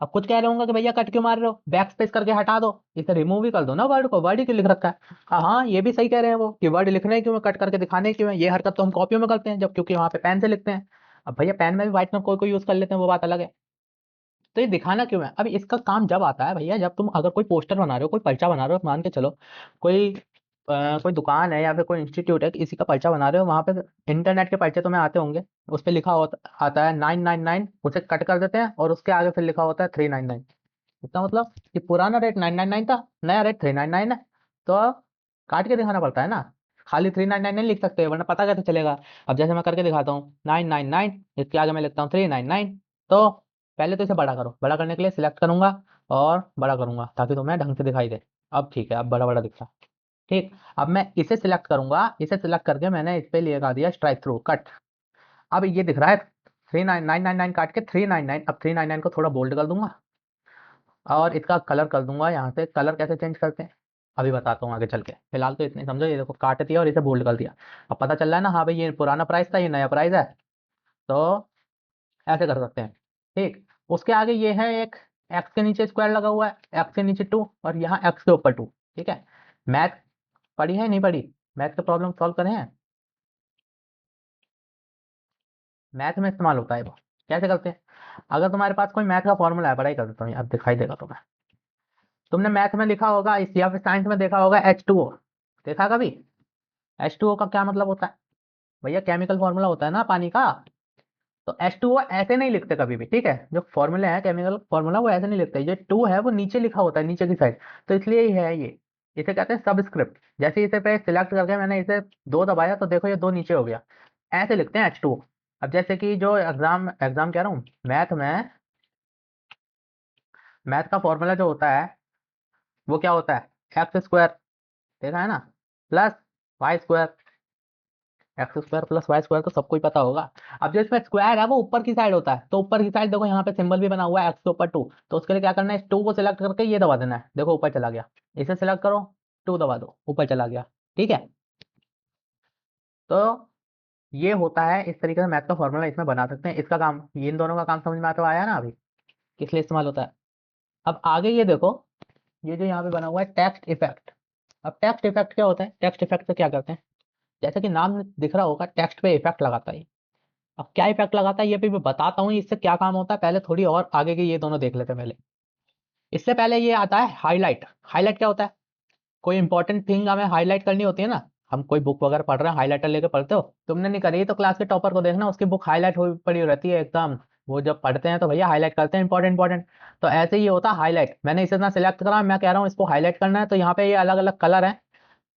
अब कुछ कह रहे होंगे कि भैया कट क्यों मार रहे हो, बैक स्पेस करके हटा दो, इसे रिमूव ही कर दो ना वर्ड को, वर्ड ही क्यों लिख रखा है। हाँ ये भी सही कह रहे हैं वो, कि वर्ड लिख रहे हैं क्यों, कट करके दिखाने क्यों है, ये हरकत तो हम कॉपियों में करते हैं, जब क्योंकि वहाँ पे पेन से लिखते हैं। अब भैया पेन में भी व्हाइटनर कोई कोई यूज कर लेते हैं, वो बात अलग है। तो ये दिखाना क्यों है? अब इसका काम जब आता है भैया, जब तुम अगर कोई पोस्टर बना रहे हो, कोई पर्चा बना रहे हो, मान के चलो कोई कोई दुकान है या फिर कोई इंस्टीट्यूट है, इसी का पर्चा बना रहे हो, वहां पे इंटरनेट के पर्चे तुम्हें आते होंगे, उस पर लिखा होता आता है 999, उसे कट कर देते हैं और उसके आगे फिर लिखा होता है 399। इसका मतलब कि पुराना रेट 999 था, नया रेट 399 है, तो अब काट के दिखाना पड़ता है ना, खाली 399 नहीं लिख सकते, वरना पता कैसे चलेगा। अब जैसे मैं करके दिखाता हूँ 999, इसके आगे मैं लिखता हूँ 399, तो पहले तो इसे बड़ा करो, बड़ा करने के लिए सिलेक्ट करूंगा और बड़ा करूंगा ताकि तुम्हें ढंग से दिखाई दे। अब ठीक है, अब बड़ा बड़ा दिखता है, ठीक। अब मैं इसे सिलेक्ट करूंगा, इसे सिलेक्ट करके मैंने इस पे लगा दिया स्ट्राइक थ्रू कट। अब ये दिख रहा है 39999 काट के 399, अब 399 को थोड़ा बोल्ड कर दूंगा और इसका कलर कर दूंगा, यहाँ से कलर कैसे चेंज करते हैं अभी बताता हूँ आगे चल के, फिलहाल तो इतने समझो। ये देखो काट दिया और इसे बोल्ड कर दिया, अब पता चल रहा है ना, हाँ भाई ये पुराना प्राइस था, ये नया प्राइस है, तो ऐसे कर सकते हैं, ठीक। उसके आगे ये है एक एक्स के नीचे स्क्वायर लगा हुआ है, एक्स के नीचे 2 और यहाँ एक्स के ऊपर 2, ठीक है। मैथ पढ़ी है नहीं पढ़ी? मैथ के प्रॉब्लम सॉल्व करे हैं, मैथ में इस्तेमाल होता है वो, कैसे करते हैं? अगर तुम्हारे पास कोई मैथ का फॉर्मूला है, पढ़ाई कर देता हूँ, अब दिखाई देगा तुम्हें। तुमने मैथ में लिखा होगा इस, या फिर साइंस में देखा होगा H2O, देखा कभी? H2O का क्या मतलब होता है? भैया केमिकल फॉर्मूला होता है ना पानी का, तो H2O ऐसे नहीं लिखते कभी भी, ठीक है। जो फॉर्मूले हैं केमिकल फॉर्मूला वो ऐसे नहीं लिखते, ये टू है वो नीचे लिखा होता है, नीचे की साइड, तो इसलिए ही है ये, इसे कहते हैं सबस्क्रिप्ट। जैसे इसे पे सिलेक्ट करके मैंने इसे दो दबाया, तो देखो ये दो नीचे हो गया, ऐसे लिखते हैं H2O। अब जैसे कि जो एग्जाम एग्जाम कह रहा हूँ, मैथ में मैथ का फॉर्मूला जो होता है वो क्या होता है? एक्स स्क्वायर, देखा है ना, plus Y square, X square plus Y square तो सबको ही पता होगा। अब जो इसमें स्क्वायर है वो ऊपर की साइड होता है, तो ऊपर की साइड देखो यहाँ पे सिंबल भी बना हुआ है एक्स के ऊपर 2, तो उसके लिए क्या करना है, 2 को सिलेक्ट करके ये दबा देना है, देखो ऊपर चला गया। इसे सिलेक्ट करो, 2 दबा दो, ऊपर चला गया, ठीक है। तो ये होता है, इस तरीके से मैथ का फॉर्मूला इसमें बना सकते हैं। इसका काम, इन दोनों का काम समझ में आता आया ना अभी, किस लिए इस्तेमाल होता है। अब आगे ये देखो, ये जो यहाँ पे बना हुआ है टेक्स्ट इफेक्ट। अब टेक्स्ट इफेक्ट क्या होता है? टेक्स्ट इफेक्ट से क्या करते हैं, जैसे कि नाम में दिख रहा होगा, टेक्स्ट पे इफेक्ट लगाता है। अब क्या इफेक्ट लगाता है ये भी मैं बताता हूँ, इससे क्या काम होता है, पहले थोड़ी और आगे की ये दोनों देख लेते हैं पहले। इससे पहले ये आता है हाईलाइट। हाईलाइट क्या होता है? कोई इंपॉर्टेंट थिंग हमें हाईलाइट करनी होती है ना, हम कोई बुक वगैरह पढ़ रहे हैं, हाईलाइटर लेके पढ़ते हो, तुमने नहीं करी तो क्लास के टॉपर को देखना, उसकी बुक हाईलाइट हुई पड़ी रहती है एकदम, वो जब पढ़ते हैं तो भैया हाईलाइट करते हैं इंपॉर्टेंट इंपॉर्टेंट। तो ऐसे ही होता है हाईलाइट। मैंने इसे ना सिलेक्ट करा, मैं कह रहा हूँ इसको हाईलाइट करना है, तो यहाँ पे ये अलग अलग कलर है।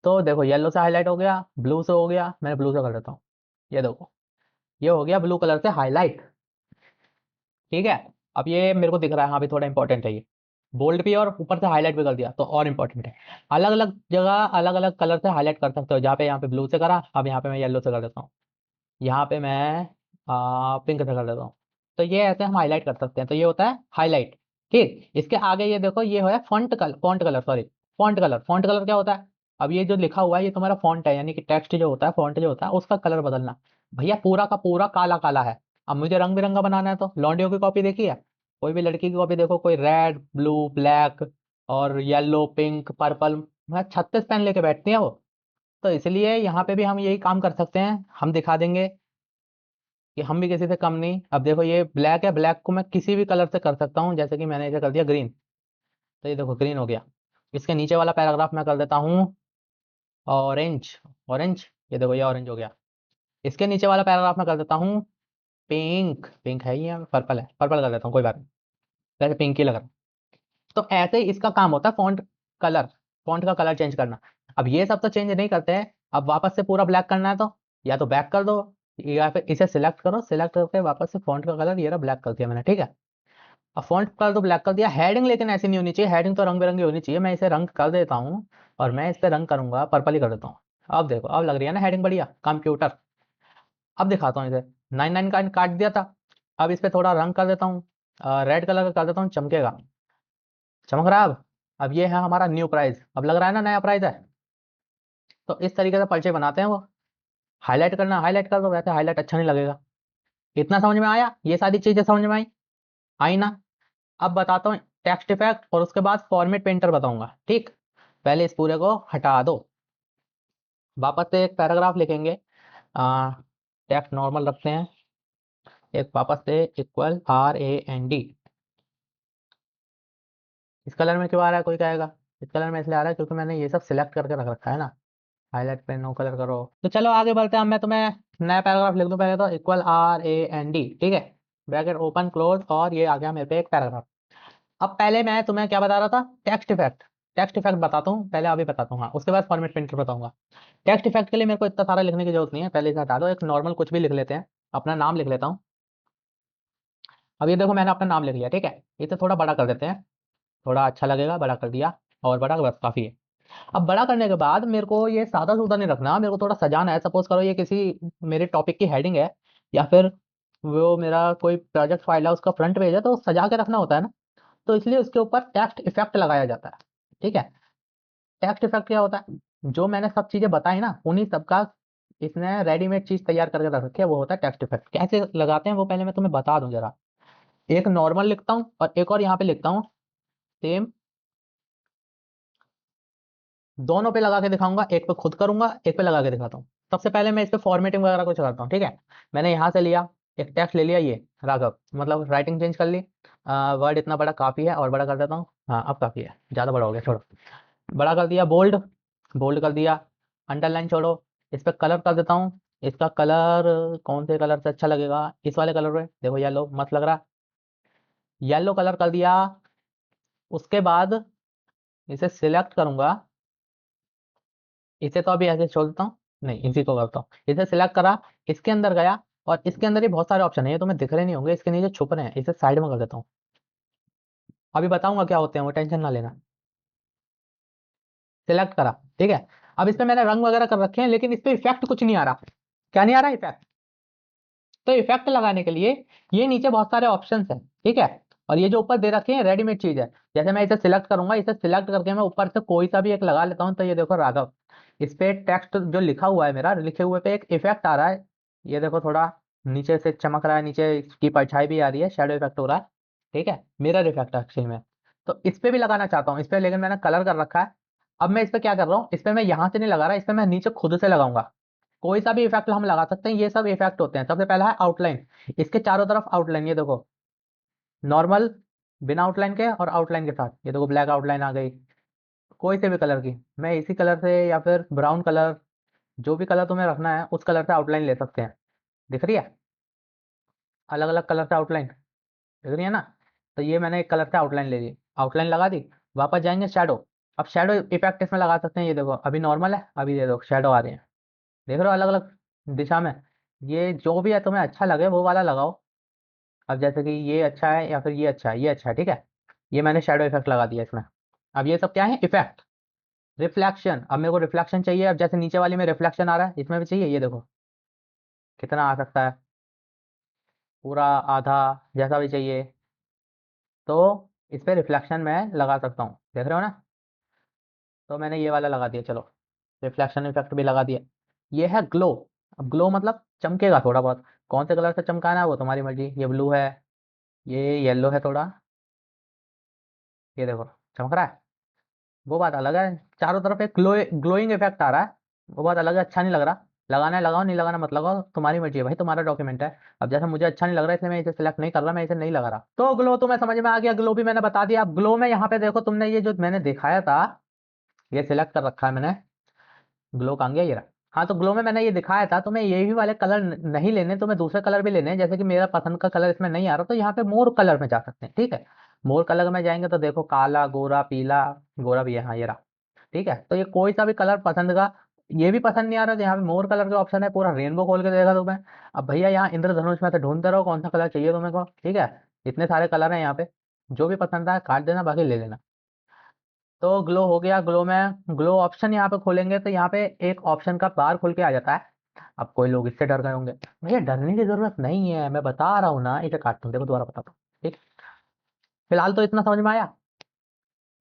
तो देखो येलो से हाईलाइट हो गया, ब्लू से हो गया, मैं ब्लू से कर देता हूँ। ये देखो, ये हो गया ब्लू कलर से हाईलाइट। ठीक है। अब ये मेरे को दिख रहा है, हाँ भी थोड़ा इंपॉर्टेंट है ये, बोल्ड भी और ऊपर से हाईलाइट भी कर दिया तो और इंपॉर्टेंट है। अलग अलग जगह अलग अलग कलर से हाईलाइट कर सकते हो, जहाँ पे यहाँ पे ब्लू से करा, अब यहाँ पे मैं येलो से कर देता हूँ, यहाँ पे मैं पिंक से कर देता हूँ। तो ये ऐसे हम हाईलाइट कर सकते हैं, तो ये होता है हाईलाइट। ठीक, इसके आगे ये देखो, ये है font colour, sorry, font colour. Font colour क्या होता है? अब ये जो लिखा हुआ है ये तुम्हारा फॉन्ट है, यानी कि टेक्स्ट जो होता है, फॉन्ट जो होता है उसका कलर बदलना। भैया पूरा का पूरा काला काला है, अब मुझे रंग बिरंगा बनाना है, तो लॉन्डियो की कॉपी देखी है, कोई भी लड़की की कॉपी देखो, कोई रेड ब्लू ब्लैक और येलो पिंक पर्पल, मैं 36 पेन लेके बैठती है वो। तो इसलिए यहाँ पे भी हम यही काम कर सकते हैं, हम दिखा देंगे कि हम भी किसी से कम नहीं। अब देखो ये ब्लैक है, ब्लैक को मैं किसी भी कलर से कर सकता हूँ, जैसे कि मैंने इसे कर दिया ग्रीन, तो ये देखो ग्रीन हो गया। इसके नीचे वाला पैराग्राफ मैं कर देता हूँ ऑरेंज। ऑरेंज, ये देखो ये ऑरेंज हो गया। इसके नीचे वाला पैराग्राफ मैं कर देता हूँ पिंक। पिंक है ये, पर्पल है, पर्पल कर देता हूँ, कोई बात नहीं, वैसे पिंक ही लग रहा है। तो ऐसे ही इसका काम होता है फॉन्ट कलर, फॉन्ट का कलर चेंज करना। अब ये सब तो चेंज नहीं करते हैं, अब वापस से पूरा ब्लैक करना है तो या तो बैक कर दो, या फिर इसे सिलेक्ट करो, सिलेक्ट करके वापस से फॉन्ट का कलर ये रहा ब्लैक कर दिया मैंने। ठीक है, अब फॉन्ट कलर तो ब्लैक कर दिया। हेडिंग लेकिन ऐसी नहीं होनी चाहिए, हेडिंग तो रंग बिरंगी होनी चाहिए। मैं इसे रंग कर देता हूँ और मैं इस पर रंग करूंगा, पर्पल ही कर देता हूँ। अब देखो अब लग रही है ना हेडिंग बढ़िया, कंप्यूटर। अब दिखाता हूँ इसे, 9 9 का काट दिया था, अब इस पे थोड़ा रंग कर देता हूँ, रेड कलर का कर देता हूँ, चमकेगा, चमक रहा है अब ये है हमारा न्यू प्राइस, अब लग रहा है ना नया प्राइस है। तो इस तरीके से पर्चे बनाते हैं वो। हाईलाइट करना, हाईलाइट कर दो, वैसे हाईलाइट अच्छा नहीं लगेगा। इतना समझ में आया? ये सारी चीजें समझ में आई? आई ना? अब बताता हूँ टेक्स्ट इफेक्ट और उसके बाद फॉर्मेट पेंटर बताऊंगा। ठीक, पहले इस पूरे को हटा दो, वापस से एक पैराग्राफ लिखेंगे, टेक्स्ट नॉर्मल रखते हैं, एक वापस से इक्वल RAND। इस कलर में क्यों आ रहा है कोई कहेगा? इस कलर में इसलिए आ रहा है क्योंकि मैंने ये सब सिलेक्ट करके रख रखा है ना। हाईलाइट पे नो कलर करो। तो चलो आगे बढ़ते हैं, अब मैं तुम्हें नया पैराग्राफ लिख दूं, पहले तो इक्वल RAND। ठीक है, ब्रैकेट ओपन क्लोज, और ये आ गया मेरे पे एक पैराग्राफ। अब पहले मैं तुम्हें क्या बता रहा था, टेक्स्ट इफेक्ट। टेक्स्ट इफेक्ट बताता हूँ पहले, अभी बताता हूँ, हाँ उसके बाद फॉर्मेट पेंटर बताऊंगा। टेक्स्ट इफेक्ट के लिए मेरे को इतना सारा लिखने की जरूरत नहीं है, पहले इसे हटा दो, एक नॉर्मल कुछ भी लिख लेते हैं। अपना नाम लिख लेता हूँ। अब ये देखो मैंने अपना नाम लिख लिया, ठीक है, इसे थोड़ा बड़ा कर देते हैं, थोड़ा अच्छा लगेगा, बड़ा कर दिया, और बड़ा बस काफी है। अब बड़ा करने के बाद मेरे को ये सादा सूदा नहीं रखना, मेरे को थोड़ा सजाना है। सपोज करो ये किसी मेरे टॉपिक की हेडिंग है, या फिर वो मेरा कोई प्रोजेक्ट फाइल है उसका फ्रंट पेज है, तो सजा के रखना होता है ना। तो इसलिए उसके ऊपर टेक्स्ट इफेक्ट लगाया जाता है। ठीक है, टेक्स्ट इफेक्ट क्या होता है? जो मैंने सब चीजें बताई ना, उन्हीं सबका इसने रेडीमेड चीज तैयार करके रख रखी है, वो होता है टेक्स्ट इफेक्ट। कैसे लगाते हैं वो पहले मैं तुम्हें बता दूं जरा। एक नॉर्मल लिखता हूँ और एक और यहाँ पे लिखता हूँ, सेम, दोनों पे लगा के दिखाऊंगा, एक पे खुद करूंगा, एक पे लगा के दिखाता हूँ। सबसे पहले मैं इस पे फॉर्मेटिंग वगैरह कुछ करता हूँ। ठीक है, मैंने यहाँ से लिया, एक टेक्स्ट ले लिया, ये राघव, मतलब राइटिंग चेंज कर ली, वर्ड इतना बड़ा काफी है, और बड़ा कर देता हूँ, हाँ अब काफी है, ज्यादा बड़ा हो गया, छोड़ो, बड़ा कर दिया, बोल्ड, बोल्ड कर दिया, अंडरलाइन छोड़ो, इस पे कलर कर देता हूँ। इसका कलर कौन से कलर से अच्छा लगेगा, इस वाले कलर पे देखो, येलो मस्त लग रहा है, येलो कलर कर दिया। उसके बाद इसे सिलेक्ट करूंगा, इसे तो अभी ऐसे छोड़ देता हूँ, नहीं इसी को करता हूँ, इसे सिलेक्ट करा, इसके अंदर गया, और इसके अंदर ही बहुत सारे ऑप्शन है, ये तुम्हें दिख रहे नहीं होंगे, इसके नीचे छुप रहे हैं, इसे साइड में कर देता हूँ। अभी बताऊंगा क्या होते हैं वो, टेंशन ना लेना। सिलेक्ट करा, ठीक है। अब इस पे मैंने रंग वगैरह कर रखे हैं, लेकिन इस पे इफेक्ट कुछ नहीं आ रहा। क्या नहीं आ रहा इफेक्ट? तो इफेक्ट लगाने के लिए ये नीचे बहुत सारे ऑप्शंस हैं, ठीक है, और ये जो ऊपर दे रखे हैं रेडीमेड चीज है। जैसे मैं इसे सिलेक्ट करूंगा, इसे सिलेक्ट करके मैं ऊपर से कोई सा भी एक लगा लेता हूँ, तो ये देखो राघव, इस पे टेक्स्ट जो लिखा हुआ है मेरा, लिखे हुए पे एक इफेक्ट आ रहा है, ये देखो थोड़ा नीचे से चमक रहा है, नीचे इसकी परछाई भी आ रही है, शेडो इफेक्ट हो रहा है। ठीक है, मिरर इफेक्ट एक्चुअली में। तो इस पे भी लगाना चाहता हूँ इस पे, लेकिन मैंने कलर कर रखा है। अब मैं इस पे क्या कर रहा हूँ, इस पे मैं यहाँ से नहीं लगा रहा, इस पे मैं नीचे खुद से लगाऊंगा। कोई सा भी इफेक्ट हम लगा सकते हैं, ये सब इफेक्ट होते हैं। सबसे पहला है आउटलाइन, इसके चारों तरफ आउटलाइन, ये देखो नॉर्मल, बिना आउटलाइन के और आउटलाइन के साथ, ये देखो ब्लैक आउटलाइन आ गई। कोई से भी कलर की, मैं इसी कलर से या फिर ब्राउन कलर, जो भी कलर तुम्हें रखना है उस कलर से आउटलाइन ले सकते हैं। दिख रही है, अलग अलग कलर से आउटलाइन दिख रही है ना। तो ये मैंने एक कलर से आउटलाइन ले ली, आउटलाइन लगा दी। वापस जाएंगे शैडो, अब शैडो इफेक्ट इसमें लगा सकते हैं। ये देखो अभी नॉर्मल है, अभी ये देखो शैडो आ रही है, देख रहे हो अलग अलग दिशा में। ये जो भी है तुम्हें अच्छा लगे वो वाला लगाओ। अब जैसे कि ये अच्छा है या फिर ये अच्छा है, ये अच्छा है, ठीक है। ये मैंने शैडो इफेक्ट लगा दिया इसमें। अब ये सब क्या है, इफेक्ट। रिफ्लेक्शन, अब मेरे को रिफ्लेक्शन चाहिए। अब जैसे नीचे वाली में रिफ्लेक्शन आ रहा है, इसमें भी चाहिए, ये देखो कितना आ सकता है, पूरा, आधा, जैसा भी चाहिए। तो इस पे रिफ्लेक्शन मैं लगा सकता हूँ, देख रहे हो ना। तो मैंने ये वाला लगा दिया, चलो रिफ्लेक्शन इफेक्ट भी लगा दिया। ये है ग्लो। अब ग्लो मतलब चमकेगा थोड़ा बहुत, कौन से कलर से चमकाना है वो तुम्हारी मर्जी। ये ब्लू है, ये येलो है थोड़ा, ये देखो चमक रहा है, वो बात अलग है। चारों तरफ एक ग्लोइंग इफेक्ट आ रहा है, वो बात अलग है, अच्छा नहीं लग रहा। लगाना है लगाओ, नहीं लगाना मत लगाओ, तुम्हारी मर्जी है भाई, तुम्हारा डॉक्यूमेंट है। अब जैसा मुझे अच्छा नहीं लग रहा है, इसलिए मैं इसे सिलेक्ट नहीं कर रहा, मैं इसे नहीं लगा रहा। तो ग्लो तुम्हें समझ में आ गया, ग्लो भी मैंने बता दिया। अब ग्लो में यहाँ पे देखो, तुमने ये जो मैंने दिखाया था, ये सिलेक्ट कर रखा है मैंने, ग्लो कहाँ गया, ये रहा। हाँ, तो ग्लो में मैंने ये दिखाया था, तुम्हें यही वाले कलर नहीं लेने, तुम्हें दूसरे कलर भी लेने हैं। जैसे कि मेरा पसंद का कलर इसमें नहीं आ रहा, तो यहाँ पे मोर कलर में जा सकते हैं, ठीक है। मोर कलर में जाएंगे तो देखो काला, गोरा, पीला, गोरा भी है, हाँ ये रहा, ठीक है। तो ये कोई सा भी कलर पसंद का, ये भी पसंद नहीं आ रहा तो यहाँ पे मोर कलर का ऑप्शन है, पूरा रेनबो खोल के देगा तुम्हें। अब भैया यहाँ इंद्रधनुष में से ढूंढते रहो कौन सा कलर चाहिए तुम्हें को, ठीक है। इतने सारे कलर हैं यहाँ पे, जो भी पसंद आए काट देना, बाकी ले लेना। तो ग्लो हो गया। ग्लो में ग्लो ऑप्शन यहाँ पे खोलेंगे तो यहाँ पे एक ऑप्शन का बार खुल के आ जाता है। अब कोई लोग इससे डर गए होंगे, भैया डरने की जरूरत नहीं है, मैं बता रहा हूँ ना, इसे काटता हूँ, देखो दोबारा बताता हूँ, ठीक। फिलहाल तो इतना समझ में आया।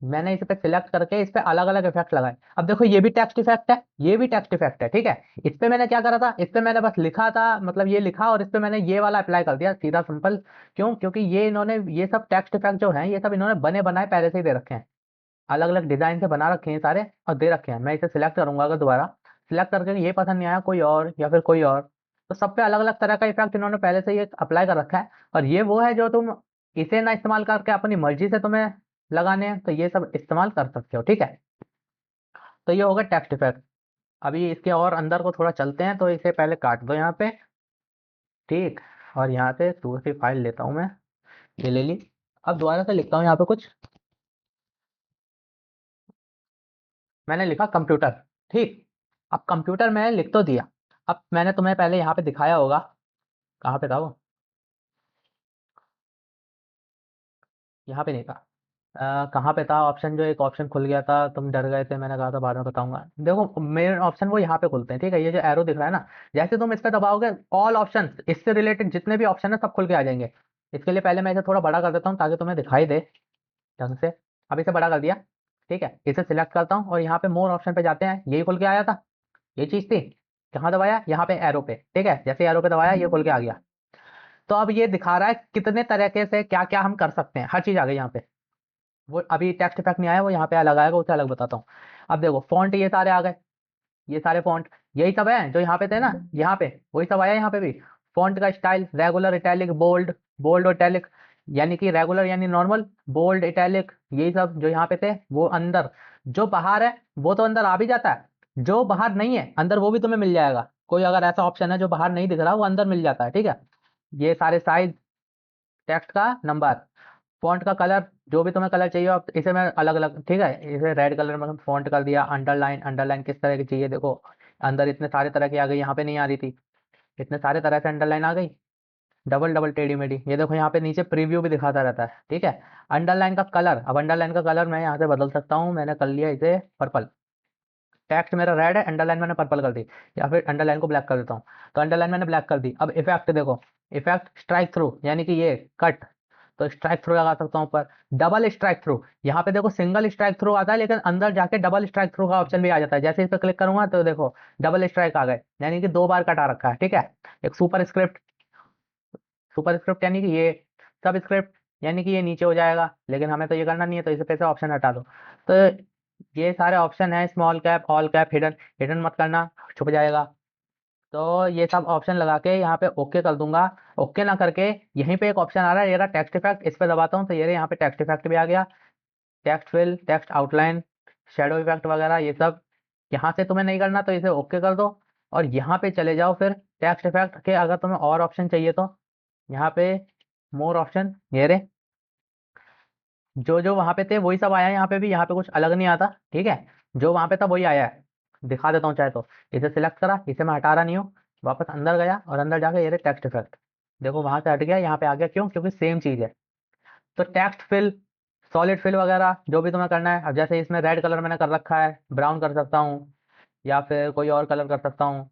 मैंने इस पे सिलेक्ट करके इस पे अलग अलग इफेक्ट लगाए। अब देखो ये भी टेक्स्ट इफेक्ट है, ये भी टेक्स्ट इफेक्ट है, ठीक है। इस पे मैंने क्या करा था, इस पे मैंने बस लिखा था, मतलब ये लिखा और इस पे मैंने ये वाला अप्लाई कर दिया सीधा सिंपल। क्यों, क्योंकि ये इन्होंने ये सब टेक्स्ट इफेक्ट जो है, ये सब इन्होंने बने बनाए पहले से ही दे रखे हैं, अलग अलग डिजाइन से बना रखे हैं सारे और दे रखे हैं। मैं इसे सिलेक्ट करूंगा अगर दोबारा, सिलेक्ट करके ये पसंद नहीं आया कोई और या फिर कोई और, तो सब पे अलग अलग तरह का इफेक्ट इन्होंने पहले से ही अप्लाई कर रखा है। और ये वो है जो तुम इसे ना इस्तेमाल करके अपनी मर्जी से तुम्हें लगाने हैं तो ये सब इस्तेमाल कर सकते हो, ठीक है। तो ये होगा टेक्स्ट इफेक्ट। अभी इसके और अंदर को थोड़ा चलते हैं, तो इसे पहले काट दो यहाँ पे, ठीक। और यहाँ से दूसरी फाइल लेता हूँ मैं, ये ले ली। अब दोबारा से लिखता हूँ यहाँ पे कुछ, मैंने लिखा कंप्यूटर, ठीक। अब कंप्यूटर मैंने लिख तो दिया। अब मैंने तुम्हें पहले यहाँ पे दिखाया होगा, कहाँ पे था वो, यहाँ पे नहीं था। कहाँ पे था ऑप्शन, जो एक ऑप्शन खुल गया था, तुम डर गए थे, मैंने कहा था बाद में बताऊंगा। देखो मेन ऑप्शन वो यहाँ पे खुलते हैं, ठीक है। ये जो एरो दिख रहा है ना, जैसे तुम इस पे दबाओगे ऑल ऑप्शन, इससे रिलेटेड जितने भी ऑप्शन है सब खुल के आ जाएंगे। इसके लिए पहले मैं इसे थोड़ा बड़ा कर देता हूँ ताकि तुम्हें दिखाई दे ढंग से। अब इसे बड़ा कर दिया, ठीक है। इसे सिलेक्ट करता हूँ और यहाँ पे मोर ऑप्शन पे जाते हैं, यही खुल के आया था, ये चीज थी। कहाँ दबाया, यहाँ पे एरो पे, ठीक है। जैसे एरो पे दबाया ये खुल के आ गया। तो अब ये दिखा रहा है कितने तरीके से क्या क्या हम कर सकते हैं, हर चीज आ गई यहाँ पे। वो अभी टेक्स्ट इफेक्ट नहीं आया, वो यहाँ पे अलग आएगा, उसे अलग बताता हूँ। अब देखो फॉन्ट ये सारे आ गए, ये सारे फॉन्ट यही सब है जो यहाँ पे थे ना, यहाँ पे वही सब आया यहाँ पे भी। फॉन्ट का style regular, italic, bold, bold और इटैलिक, यानी कि रेगुलर यानी नॉर्मल, बोल्ड, इटैलिक, यही सब जो यहाँ पे थे वो अंदर। जो बाहर है वो तो अंदर आ भी जाता है, जो बाहर नहीं है अंदर वो भी तुम्हें मिल जाएगा। कोई अगर ऐसा ऑप्शन है जो बाहर नहीं दिख रहा वो अंदर मिल जाता है, ठीक है। ये सारे साइज, टेक्स्ट का नंबर, फॉन्ट का कलर, जो भी तुम्हें कलर चाहिए आप इसे मैं अलग अलग, ठीक है। इसे रेड कलर में फॉन्ट कर दिया। अंडरलाइन, अंडरलाइन किस तरह की चाहिए देखो, अंदर इतने सारे तरह की आ गई, यहाँ पे नहीं आ रही थी, इतने सारे तरह से अंडरलाइन आ गई। डबल डबल टेढ़ी मेढ़ी, ये देखो यहाँ पे नीचे प्रीव्यू भी दिखाता रहता है, ठीक है। अंडरलाइन का कलर, अब अंडरलाइन का कलर मैं यहाँ से बदल सकता हूँ, मैंने कर लिया इसे पर्पल। टेक्स्ट मेरा रेड है, अंडरलाइन मैंने पर्पल कर दी, या फिर अंडरलाइन को ब्लैक कर देता हूँ। तो अंडरलाइन मैंने ब्लैक कर दी। अब इफेक्ट देखो, इफेक्ट स्ट्राइक थ्रू, यानी कि ये कट, तो स्ट्राइक थ्रू लगा सकता हूँ ऊपर। डबल स्ट्राइक थ्रू, यहाँ पे देखो सिंगल स्ट्राइक थ्रू आता है, लेकिन अंदर जाके डबल स्ट्राइक थ्रू का ऑप्शन भी आ जाता है। जैसे इस पर क्लिक करूंगा तो देखो डबल स्ट्राइक आ गए, यानी कि दो बार कटा रखा है, ठीक है। एक सुपर स्क्रिप्ट, सुपर स्क्रिप्ट यानी कि ये सब स्क्रिप्ट, यानी कि ये नीचे हो जाएगा, लेकिन हमें तो ये करना नहीं है, तो इसे फिर से ऑप्शन हटा दो। तो ये सारे ऑप्शन है, small cap, all cap, hidden, hidden मत करना, छुप जाएगा। तो ये सब ऑप्शन लगा के यहाँ पे ओके कर दूंगा। ओके ना करके यहीं पे एक ऑप्शन आ रहा है, ये रहा टेक्स्ट इफेक्ट, इस पे दबाता हूँ तो ये रहा, यहाँ पे टेक्स्ट इफेक्ट भी आ गया, text fill, text outline, shadow effect वगैरह ये सब। यहाँ से तुम्हें नहीं करना तो इसे ओके कर दो, और यहाँ पे चले जाओ फिर टेक्स्ट इफेक्ट के, अगर तुम्हें और ऑप्शन चाहिए तो यहाँ पे मोर ऑप्शन, ये रहे, जो जो वहाँ पे थे वही सब आया है यहाँ पे भी, यहाँ पे कुछ अलग नहीं आता, ठीक है, जो वहाँ पे था वही आया है। दिखा देता हूँ चाहे तो, इसे सिलेक्ट करा, इसे मैं हटा रहा नहीं हूँ, वापस अंदर गया और अंदर जाके ये रहे टेक्स्ट इफेक्ट, देखो वहां से हट गया, यहाँ पे आ गया, क्यों? क्योंकि सेम चीज है। तो टेक्स्ट फिल, सॉलिड फिल वगैरह जो भी तुम्हें करना है, अब जैसे इसमें रेड कलर मैंने कर रखा है, ब्राउन कर सकता हूँ, या फिर कोई और कलर कर सकता हूँ,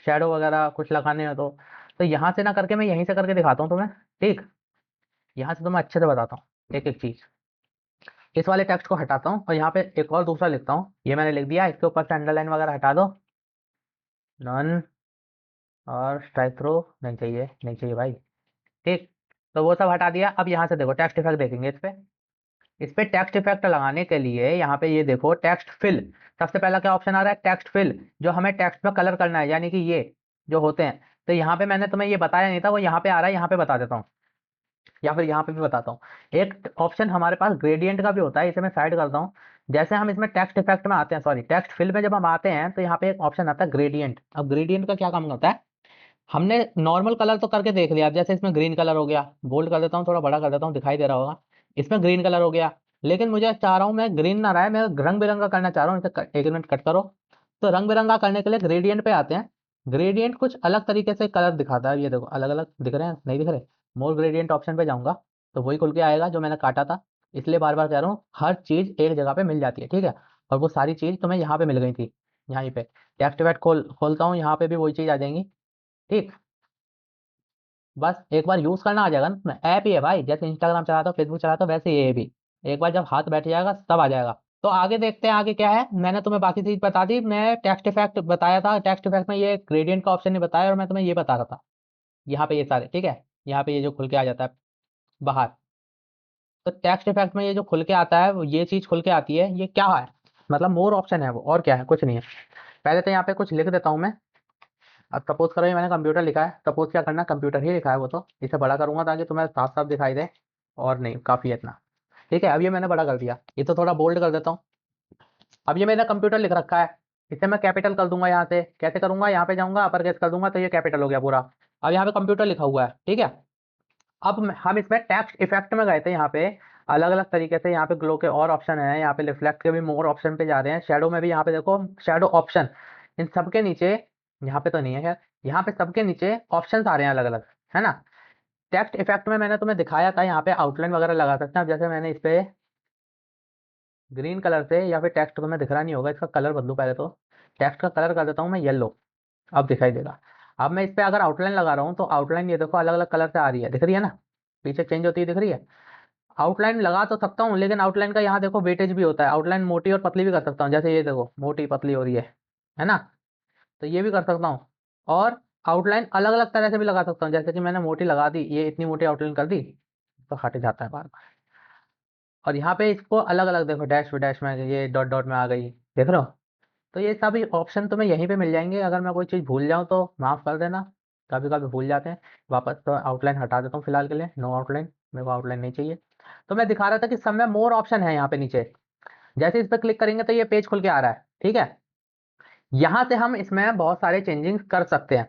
शेडो वगैरह कुछ लगाने हो तो यहाँ से ना करके मैं यहीं से करके दिखाता हूँ तुम्हें, ठीक, यहाँ से तुम्हें अच्छे से बताता हूँ एक एक चीज। इस वाले टेक्स्ट को हटाता हूँ और यहाँ पे एक और दूसरा लिखता हूँ, ये मैंने लिख दिया, इसके ऊपर से अंडरलाइन वगैरह हटा दो, नन, और स्ट्राइक थ्रू नहीं चाहिए, नहीं चाहिए भाई, ठीक। तो वो सब हटा दिया, अब यहाँ से देखो टेक्स्ट इफेक्ट देखेंगे इस पे टेक्स्ट इफेक्ट लगाने के लिए यहाँ पे ये देखो टेक्स्ट फिल, सबसे पहला क्या ऑप्शन आ रहा है? टेक्स्ट फिल, जो हमें टेक्स्ट में कलर करना है, यानी कि ये जो होते हैं। तो यहाँ पे मैंने तुम्हें ये बताया नहीं था, वो यहाँ पे आ रहा है, यहाँ पे बता देता हूँ, या फिर यहाँ पे भी बताता हूँ। एक ऑप्शन हमारे पास ग्रेडियंट का भी होता है, इसे मैं साइड करता हूँ। जैसे हम इसमें टेक्स्ट इफेक्ट में आते हैं, सॉरी टेक्स्ट फिल में जब हम आते हैं तो यहाँ पे एक ऑप्शन आता है ग्रेडियंट। अब ग्रेडियंट का क्या काम करता है? हमने नॉर्मल कलर तो करके देख लिया, अब जैसे इसमें ग्रीन कलर हो गया, बोल्ड कर देता हूँ, थोड़ा बड़ा कर देता हूँ, दिखाई दे रहा होगा, इसमें ग्रीन कलर हो गया, लेकिन मुझे चाह रहा हूँ मैं ग्रीन ना रहा, मैं रंग बिरंगा करना चाह रहा हूँ, इसे एक मिनट कट करो। तो रंग बिरंगा करने के लिए ग्रेडियंट पे आते हैं। ग्रेडियंट कुछ अलग तरीके से कलर दिखाता है, ये देखो अलग अलग दिख रहे हैं, नहीं दिख रहे? मोर ग्रेडियंट ऑप्शन पे जाऊंगा तो वही खुल के आएगा जो मैंने काटा था। इसलिए बार बार कह रहा हूँ, हर चीज एक जगह पे मिल जाती है, ठीक है, और वो सारी चीज तुम्हें यहाँ पे मिल गई थी, यहाँ पे टेक्स्ट वेट खोलता हूँ, यहाँ पे भी वही चीज आ जाएंगी, ठीक। बस एक बार यूज करना आ जाएगा ना, ऐप ही है भाई, जैसे इंस्टाग्राम चलाता हूँ, फेसबुक चलाता हूँ, वैसे ये भी एक बार जब हाथ बैठ जाएगा तब आ जाएगा। तो आगे देखते हैं आगे क्या है, मैंने तुम्हें बाकी चीज बता दी, मैं टेक्स्ट इफेक्ट बताया था, टेक्स्ट इफेक्ट में ये ग्रेडियंट का ऑप्शन नहीं बताया, और मैं तुम्हें ये बता रहा था, यहाँ पे ये सारे, ठीक है, यहाँ पे ये जो खुल के आ जाता है बाहर। तो टेक्स्ट इफेक्ट में ये जो खुल के आता है, वो ये चीज खुल के आती है, ये क्या है? मतलब मोर ऑप्शन है वो, और क्या है? कुछ नहीं है। पहले तो यहाँ पे कुछ लिख देता हूँ मैं। अब सपोज करो ये मैंने कंप्यूटर लिखा है, सपोज क्या करना, कंप्यूटर ही लिखा है वो, तो इसे बड़ा करूंगा ताकि तुम्हें साफ साफ दिखाई दे, और नहीं काफी है इतना, ठीक है। अब ये मैंने बड़ा कर दिया, ये तो थोड़ा बोल्ड कर देता हूँ। अब ये मैंने कंप्यूटर लिख रखा है, इसे मैं कैपिटल कर दूंगा, यहाँ से कैसे करूंगा, यहाँ पे जाऊंगा, अपर केस कर दूंगा, तो ये कैपिटल हो गया पूरा। अब यहाँ पे कंप्यूटर लिखा हुआ है, ठीक है। अब हम इसमें टेक्स्ट इफेक्ट में गए थे, यहाँ पे अलग अलग तरीके से, यहाँ पे ग्लो के और ऑप्शन है, यहाँ पे रिफ्लेक्ट के भी मोर ऑप्शन पे जा रहे हैं, शेडो में भी यहाँ पे देखो शेडो ऑप्शन, इन सबके नीचे, यहाँ पे तो नहीं है खैर, यहाँ पे सबके नीचे ऑप्शन आ रहे हैं अलग अलग, है ना। टेक्स्ट इफेक्ट में मैंने तुम्हें दिखाया था, यहाँ पे आउटलाइन वगैरह लगा सकते हैं। अब जैसे मैंने इस पे ग्रीन कलर से, या फिर टेक्स्ट तुम्हें दिख रहा नहीं होगा, इसका कलर बदलू पहले तो, टेक्स्ट का कलर कर देता हूँ मैं येलो, अब दिखाई देगा। अब मैं इस पे अगर आउटलाइन लगा रहा हूँ तो आउटलाइन ये देखो अलग अलग कलर से आ रही है, दिख रही है ना, पीछे चेंज होती है, दिख रही है। आउटलाइन लगा तो सकता हूँ, लेकिन आउटलाइन का यहाँ देखो वेटेज भी होता है, आउटलाइन मोटी और पतली भी कर सकता हूँ, जैसे ये देखो मोटी पतली हो रही है ना, तो ये भी कर सकता हूँ। और आउटलाइन अलग अलग तरह से भी लगा सकता हूँ, जैसे कि मैंने मोटी लगा दी, ये इतनी मोटी आउटलाइन कर दी, तो हट जाता है बार बार। और यहाँ पे इसको अलग अलग देखो, डैश डैश में, ये डॉट डॉट में आ गई, देख रहे हो। तो ये सभी ऑप्शन तुम्हें यहीं पे मिल जाएंगे, अगर मैं कोई चीज़ भूल जाऊँ तो माफ़ कर देना, कभी कभी भूल जाते हैं। वापस तो आउटलाइन हटा देता हूँ फिलहाल के लिए, नो आउटलाइन, मेरे को आउटलाइन नहीं चाहिए। तो मैं दिखा रहा था कि सब में मोर ऑप्शन है यहाँ पे नीचे, जैसे इस पर क्लिक करेंगे तो ये पेज खुल के आ रहा है, ठीक है। यहाँ से हम इसमें बहुत सारे चेंजिंग कर सकते हैं,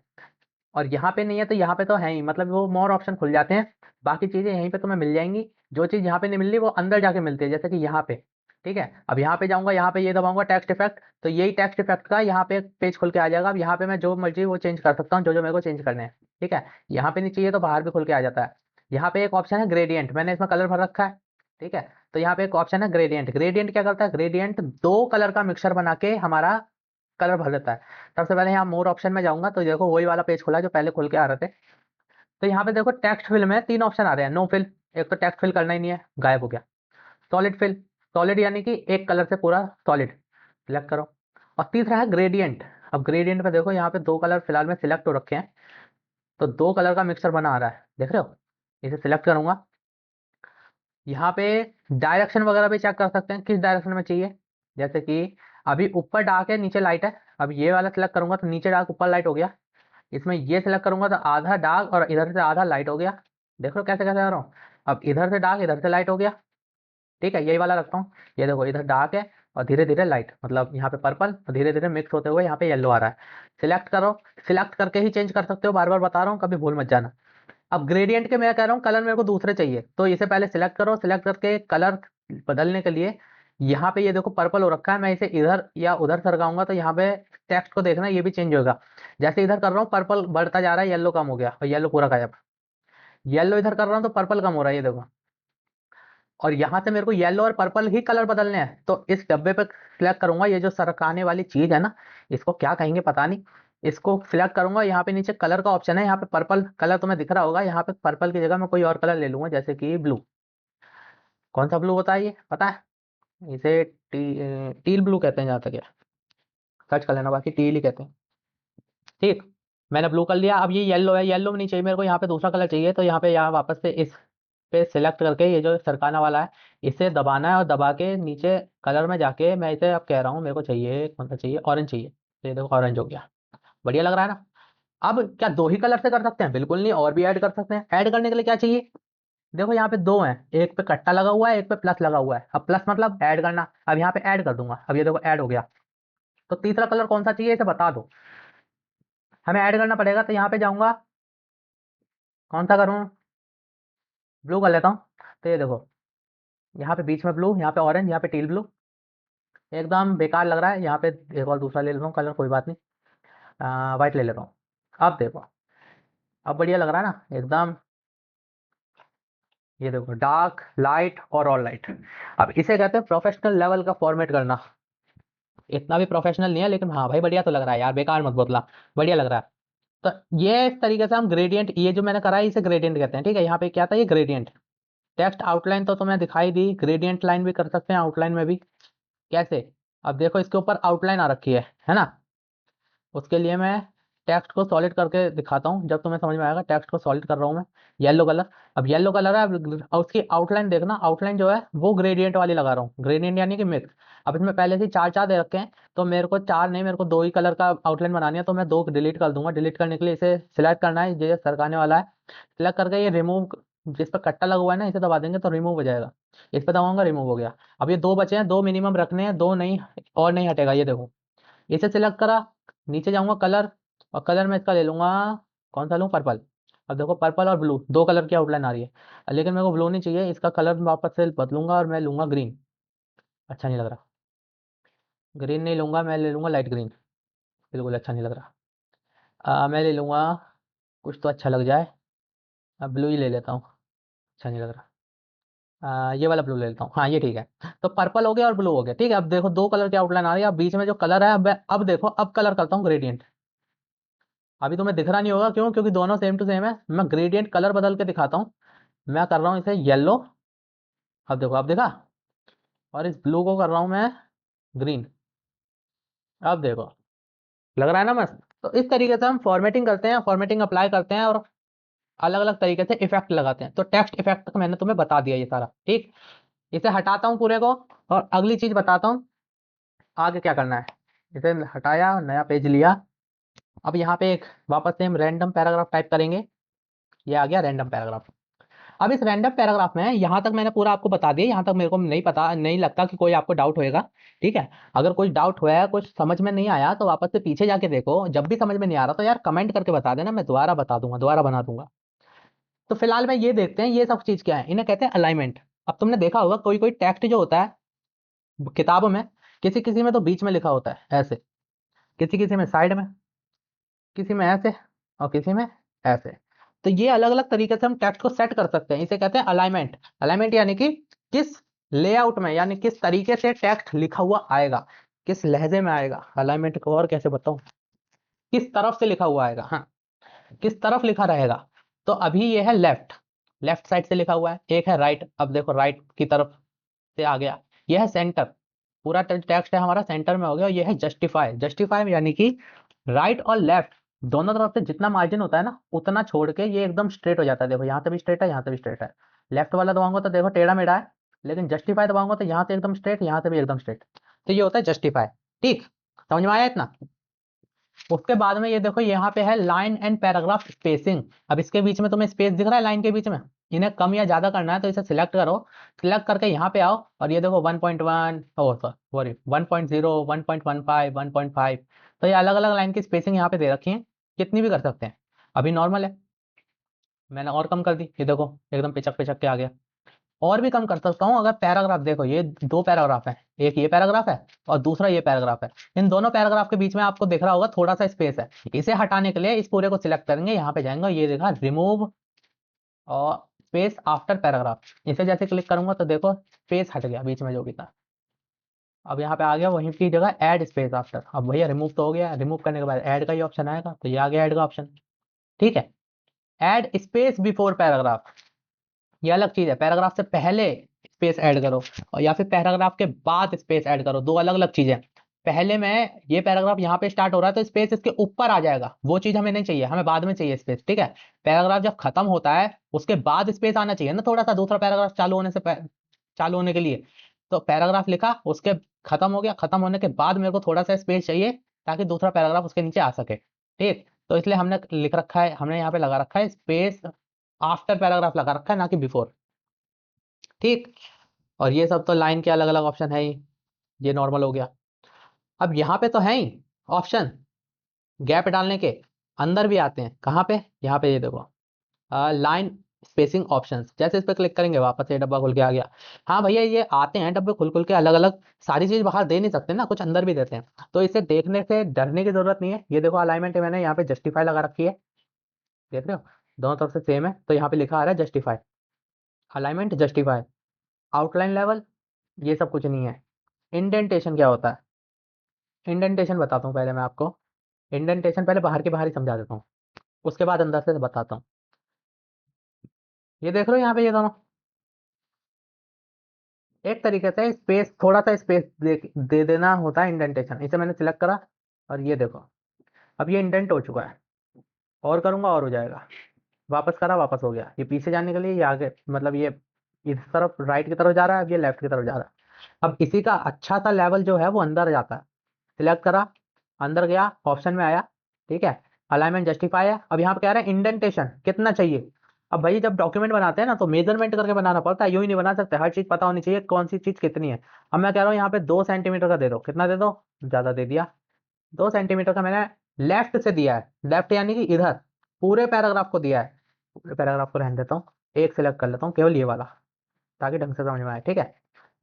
और यहाँ पे नहीं है तो यहाँ पे तो है ही, मतलब वो मोर ऑप्शन खुल जाते हैं। बाकी चीजें यहीं पे तुम्हें मिल जाएंगी, जो चीज यहाँ पे नहीं मिल रही वो अंदर जाके मिलती है, जैसे कि यहाँ पे, ठीक है। अब यहाँ पे जाऊंगा, यहाँ पे ये दबाऊंगा टेक्स्ट इफेक्ट, तो यही टेक्स्ट इफेक्ट का यहाँ पे पेज खुल के आ जाएगा। अब यहाँ पे मैं जो मर्जी वो चेंज कर सकता हूँ, जो जो मेरे को चेंज करने हैं, ठीक है। यहाँ पे नहीं चाहिए तो बाहर भी खुल के आ जाता है। यहाँ पे एक ऑप्शन है ग्रेडियंट, मैंने इसमें कलर भर रखा है, ठीक है। तो यहाँ पे एक ऑप्शन है ग्रेडियंट, ग्रेडियंट क्या करता है? ग्रेडियंट दो कलर का मिक्सर बना के हमारा कलर भर देता है। सबसे पहले यहाँ मोर ऑप्शन में जाऊंगा तो देखो वही वाला पेज खुला जो पहले खुल के आ रहे थे। तो यहाँ पे देखो टेक्स्ट फिल में तीन ऑप्शन आ रहे हैं, नो फिल, एक तो टेक्स्ट फिल करना ही नहीं है, गायब हो गया। सॉलिड फिल, सॉलिड यानी कि एक कलर से पूरा सॉलिड सिलेक्ट करो। और तीसरा है ग्रेडियंट। अब ग्रेडियंट पे देखो यहाँ पे दो कलर फिलहाल में सिलेक्ट हो रखे हैं, तो दो कलर का मिक्सर बना आ रहा है, देख रहे हो। इसे सिलेक्ट करूंगा, यहाँ पे डायरेक्शन वगैरह भी चेक कर सकते हैं किस डायरेक्शन में चाहिए। जैसे कि अभी ऊपर डार्क है नीचे लाइट है, अब ये वाला सिलेक्ट करूंगा तो नीचे डार्क ऊपर लाइट हो गया। इसमें ये सिलेक्ट करूंगा तो आधा डार्क और इधर से आधा लाइट हो गया। देख लो कैसे कैसे कर रहा हूँ। अब इधर से डार्क इधर से लाइट हो गया। ठीक है, यही वाला रखता हूँ। ये देखो इधर डार्क है और धीरे धीरे लाइट, मतलब यहाँ पे पर्पल और धीरे धीरे मिक्स होते हुए यहाँ पे येलो आ रहा है। सिलेक्ट करो, सिलेक्ट करके ही चेंज कर सकते हो, बार बार बता रहा हूँ, कभी भूल मत जाना। अब ग्रेडियंट के मैं कह रहा हूँ कलर मेरे को दूसरे चाहिए, तो इसे पहले सिलेक्ट करो, सिलेक्ट करके कलर बदलने के लिए यहाँ पे ये देखो पर्पल हो रखा है, मैं इसे इधर या उधर सरकाऊंगा तो यहाँ पे टेक्स्ट को देखना ये भी चेंज होगा। जैसे इधर कर रहा हूँ पर्पल बढ़ता जा रहा है, येलो कम हो गया और येलो पूरा गायब। येलो इधर कर रहा हूँ तो पर्पल कम हो रहा है, ये देखो। और यहाँ से मेरे को येलो और पर्पल ही कलर बदलने हैं, तो इस डब्बे पे सिलेक्ट करूंगा, ये जो सरकाने वाली चीज है ना, इसको क्या कहेंगे पता नहीं। इसको सिलेक्ट करूंगा, यहाँ पे नीचे कलर का ऑप्शन है, यहाँ पे पर्पल कलर तुम्हें दिख रहा होगा, यहाँ पे पर्पल की जगह मैं कोई और कलर ले लूंगा, जैसे कि ब्लू। कौन सा ब्लू होता है ये पता है? इसे टील ब्लू कहते हैं, जहाँ तक है सर्च कर लेना, बाकी टील ही कहते हैं। ठीक, मैंने ब्लू कर लिया। अब ये येलो है, येलो में नहीं चाहिए मेरे को, यहाँ पे दूसरा कलर चाहिए, तो यहाँ पे यहाँ वापस से इस पे सिलेक्ट करके ये जो सरकाना वाला है इसे दबाना है, और दबा के नीचे कलर में जाके मैं इसे अब कह रहा हूँ मेरे को चाहिए कौन सा चाहिए, ऑरेंज चाहिए, तो ये देखो ऑरेंज हो गया। बढ़िया लग रहा है ना? अब क्या दो ही कलर से कर सकते हैं? बिल्कुल नहीं, और भी ऐड कर सकते हैं। ऐड करने के लिए क्या चाहिए? देखो यहाँ पे दो हैं, एक पे कट्टा लगा हुआ है, एक पे प्लस लगा हुआ है। अब प्लस मतलब ऐड करना, अब यहाँ पे ऐड कर दूंगा, अब ये देखो ऐड हो गया। तो तीसरा कलर कौन सा चाहिए इसे बता दो, हमें ऐड करना पड़ेगा। तो यहाँ पे जाऊंगा, कौन सा करूँ? ब्लू कर लेता हूँ। तो ये देखो यहाँ पे बीच में ब्लू, यहाँ पे ऑरेंज, यहाँ पे टील ब्लू, एकदम बेकार लग रहा है। यहाँ पे एक और दूसरा ले लेता हूँ कलर, कोई बात नहीं, वाइट ले लेता हूँ। अब देखो, अब बढ़िया लग रहा है ना एकदम। ये देखो डार्क लाइट और ऑल लाइट। अब इसे कहते हैं प्रोफेशनल लेवल का फॉर्मेट करना। इतना भी प्रोफेशनल नहीं है, लेकिन हाँ भाई बढ़िया तो लग रहा है यार, बेकार मत बोतला, बढ़िया लग रहा है। तो ये इस तरीके से हम ग्रेडियंट, ये जो मैंने करा है इसे ग्रेडियंट कहते हैं। ठीक है, यहाँ पे क्या था, ये ग्रेडियंट। टेक्स्ट आउटलाइन तो तुम्हें दिखाई दी, ग्रेडियंट लाइन भी कर सकते हैं आउटलाइन में भी। कैसे? अब देखो इसके ऊपर आउटलाइन आ रखी है ना? उसके लिए मैं टेक्स्ट को सॉलिड करके दिखाता हूँ, जब तुम्हें समझ में आएगा। टेक्स्ट को सॉलिड कर रहा हूँ मैं, येलो कलर। अब येलो कलर है, अब उसकी आउटलाइन देखना, आउटलाइन जो है वो ग्रेडियंट वाली लगा रहा हूँ, ग्रेडियंट यानी कि मिक्स। अब इसमें पहले से चार चार दे रखे हैं, तो मेरे को चार नहीं, मेरे को दो ही कलर का आउटलाइन बनानी है, तो मैं दो डिलीट कर दूंगा। डिलीट करने के लिए इसे सिलेक्ट करना है, ये सरकाने वाला है, सिलेक्ट करके ये रिमूव, जिस पर कट्टा लगा हुआ है ना इसे दबा देंगे तो रिमूव हो जाएगा। इस पर दबाऊंगा, रिमूव हो गया। अब ये दो बचे हैं, दो मिनिमम रखने हैं, दो नहीं और नहीं हटेगा। ये देखो इसे सिलेक्ट करा, नीचे जाऊंगा कलर, और कलर में इसका ले लूंगा, कौन सा लूँ, पर्पल। अब देखो पर्पल और ब्लू दो कलर की आउटलाइन आ रही है, लेकिन मेरे को ब्लू नहीं चाहिए, इसका कलर वापस से बदलूंगा और मैं लूंगा ग्रीन। अच्छा नहीं लग रहा, ग्रीन नहीं लूंगा, मैं ले लूंगा लाइट ग्रीन। बिल्कुल अच्छा नहीं लग रहा। मैं ले लूंगा, कुछ तो अच्छा लग जाए। अब ब्लू ही ले लेता हूँ, अच्छा नहीं लग रहा। ये वाला ब्लू ले लेता हूँ, हाँ ये ठीक है। तो पर्पल हो गया और ब्लू हो गया। ठीक है, अब देखो दो कलर की आउटलाइन आ रही है, अब बीच में जो कलर है, अब देखो, अब कलर करता हूँ ग्रेडियंट। अभी तुम्हें दिख रहा नहीं होगा, क्यों? क्योंकि दोनों सेम टू सेम है। मैं ग्रेडियंट कलर बदल के दिखाता हूँ। मैं कर रहा हूँ इसे येलो, अब देखो, अब देखा। और इस ब्लू को कर रहा हूँ मैं ग्रीन, अब देखो लग रहा है ना मस्त। तो इस तरीके से हम फॉर्मेटिंग करते हैं, फॉर्मेटिंग अप्लाई करते हैं, और अलग अलग तरीके से इफेक्ट लगाते हैं। तो टेक्स्ट इफेक्ट मैंने तुम्हें बता दिया ये सारा। ठीक, इसे हटाता हूँ पूरे को, और अगली चीज बताता हूँ आगे क्या करना है। इसे हटाया, नया पेज लिया। अब यहाँ पे एक वापस से हम रैंडम पैराग्राफ टाइप करेंगे। ये आ गया रैंडम पैराग्राफ। अब इस रैंडम पैराग्राफ में यहाँ तक मैंने पूरा आपको बता दिया, यहाँ तक मेरे को नहीं पता, नहीं लगता कि कोई आपको डाउट होएगा। ठीक है, अगर कोई डाउट हुआ है, कुछ समझ में नहीं आया, तो वापस से पीछे जाके देखो। जब भी समझ में नहीं आ रहा तो यार कमेंट करके बता देना, मैं दोबारा बता दूंगा, दोबारा बना दूंगा। तो फिलहाल में ये देखते हैं ये सब चीज क्या है, इन्हें कहते हैं अलाइनमेंट। अब तुमने देखा होगा कोई कोई टेक्स्ट जो होता है किताबों में, किसी किसी में तो बीच में लिखा होता है ऐसे, किसी किसी में साइड में, किसी में ऐसे, और किसी में ऐसे। तो ये अलग अलग तरीके से हम टेक्स्ट को सेट कर सकते हैं, इसे कहते हैं अलाइनमेंट। अलाइनमेंट यानी कि किस लेआउट में, यानी किस तरीके से टेक्स्ट लिखा हुआ आएगा, किस लहजे में आएगा। अलाइनमेंट को और कैसे बताऊं, किस तरफ से लिखा हुआ आएगा, हाँ, किस तरफ लिखा रहेगा। तो अभी ये है लेफ्ट, लेफ्ट साइड से लिखा हुआ है। एक है राइट, अब देखो राइट की तरफ से आ गया। यह है सेंटर, पूरा टेक्स्ट है हमारा सेंटर में हो गया। और यह है जस्टिफाई, जस्टिफाई यानी कि राइट और लेफ्ट दोनों तरफ से जितना मार्जिन होता है ना, उतना छोड़ के ये एकदम स्ट्रेट हो जाता है। देखो यहाँ से भी स्ट्रेट है, यहाँ से भी स्ट्रेट है। लेफ्ट वाला दबाऊंगा तो देखो टेढ़ा मेढ़ा है, लेकिन जस्टिफाई दबाऊंगा तो यहाँ से एकदम स्ट्रेट, यहाँ से भी एकदम स्ट्रेट। तो ये होता है जस्टिफाई। ठीक, समझ में आया इतना? उसके बाद में ये देखो यहाँ पे है लाइन एंड पैराग्राफ स्पेसिंग। अब इसके बीच में तुम्हें स्पेस दिख रहा है लाइन के बीच में, इन्हें कम या ज्यादा करना है तो इसे सिलेक्ट करो। सिलेक्ट करके यहाँ पे आओ और ये देखो 1.1, ओ सॉरी 1.0, 1.15, 1.5, तो ये अलग अलग लाइन की स्पेसिंग यहाँ पे दे रखी है, कितनी भी कर सकते हैं। अभी नॉर्मल है, मैंने और कम कर दी, ये देखो एकदम पिचक पिचक के आ गया। और भी कम कर सकता हूँ अगर पैराग्राफ, देखो ये दो पैराग्राफ है, एक ये पैराग्राफ है और दूसरा ये पैराग्राफ है, इन दोनों पैराग्राफ के बीच में आपको दिख रहा होगा थोड़ा सा स्पेस है, इसे हटाने के लिए इस पूरे को सिलेक्ट करेंगे, यहाँ पे जाएंगे, ये देखा रिमूव और स्पेस आफ्टर पैराग्राफ, इसे जैसे क्लिक करूंगा तो देखो स्पेस हट गया बीच में जो भी था। अब यहाँ पे आ गया वहीं की जगह ऐड स्पेस आफ्टर। अब भैया रिमूव तो हो गया, रिमूव करने के बाद ऐड का ही ऑप्शन आएगा, तो ये आ गया ऐड का ऑप्शन। ठीक है, ऐड स्पेस बिफोर पैराग्राफ, ये अलग चीज है, पैराग्राफ से पहले स्पेस ऐड करो और या फिर पैराग्राफ के बाद स्पेस ऐड करो, दो अलग अलग चीजें। पहले में ये पैराग्राफ यहाँ पे स्टार्ट हो रहा है तो स्पेस इसके ऊपर आ जाएगा, वो चीज हमें नहीं चाहिए, हमें बाद में चाहिए स्पेस। ठीक है, पैराग्राफ जब खत्म होता है उसके बाद स्पेस आना चाहिए ना, थोड़ा सा दूसरा पैराग्राफ चालू होने से चालू होने के लिए। तो पैराग्राफ लिखा, उसके खत्म हो गया, खत्म होने के बाद मेरे को थोड़ा सा स्पेस चाहिए ताकि दूसरा पैराग्राफ उसके नीचे आ सके। ठीक, तो इसलिए हमने लिख रखा है, हमने यहाँ पे लगा रखा है स्पेस आफ्टर पैराग्राफ लगा रखा है, ना कि बिफोर। ठीक, और ये सब तो लाइन के अलग अलग ऑप्शन है ही, ये नॉर्मल हो गया। अब यहाँ पे तो है ही ऑप्शन गैप डालने के, अंदर भी आते हैं, कहाँ पे, यहाँ पे ये देखो लाइन स्पेसिंग ऑप्शंस, जैसे इस पर क्लिक करेंगे वापस ये डब्बा खुल के आ गया। हाँ भैया ये आते हैं डब्बे खुल खुल के अलग अलग, सारी चीज बाहर दे नहीं सकते ना, कुछ अंदर भी देते हैं, तो इसे देखने से डरने की जरूरत नहीं है। ये देखो अलाइनमेंट मैंने यहाँ पे जस्टिफाई लगा रखी है, देख रहे हो दोनों तरफ से सेम है, तो यहाँ पे लिखा आ रहा है justify, alignment justify. Outline level ये सब कुछ नहीं है। इंडेंटेशन क्या होता है, इंडेंटेशन बताता हूँ पहले मैं आपको। इंडेंटेशन पहले बाहर के बाहर ही समझा देता हूँ, उसके बाद अंदर से बताता हूँ। ये देख रहे हो यहाँ पे ये दोनों, एक तरीके से स्पेस, थोड़ा सा स्पेस दे देना होता है इंडेंटेशन। इसे मैंने सिलेक्ट करा और ये देखो अब ये इंडेंट हो चुका है, और करूंगा और हो जाएगा, वापस करा वापस हो गया। ये पीछे जाने के लिए, ये आगे, मतलब ये इस तरफ राइट की तरफ जा रहा है, अब ये लेफ्ट की तरफ जा रहा है। अब इसी का अच्छा सा लेवल जो है वो अंदर जाता है, सिलेक्ट करा, अंदर गया, ऑप्शन में आया। ठीक है, अलाइनमेंट जस्टिफाई है। अब यहाँ पे कह रहे हैं इंडेंटेशन कितना चाहिए। अब भाई जब डॉक्यूमेंट बनाते हैं ना तो मेजरमेंट करके बनाना पड़ता है, यूं ही नहीं बना सकते, हर चीज पता होनी चाहिए कौन सी चीज कितनी है। अब मैं कह रहा हूँ यहाँ पे 2 सेंटीमीटर का दे दो, कितना दे दो, ज्यादा दे दिया, 2 सेंटीमीटर का मैंने लेफ्ट से दिया है, लेफ्ट यानी कि इधर पूरे पैराग्राफ को दिया है। पूरे पैराग्राफ को रहने देता हूँ, एक सिलेक्ट कर लेता हूँ केवल ये वाला, ताकि ढंग से समझ में आए। ठीक है,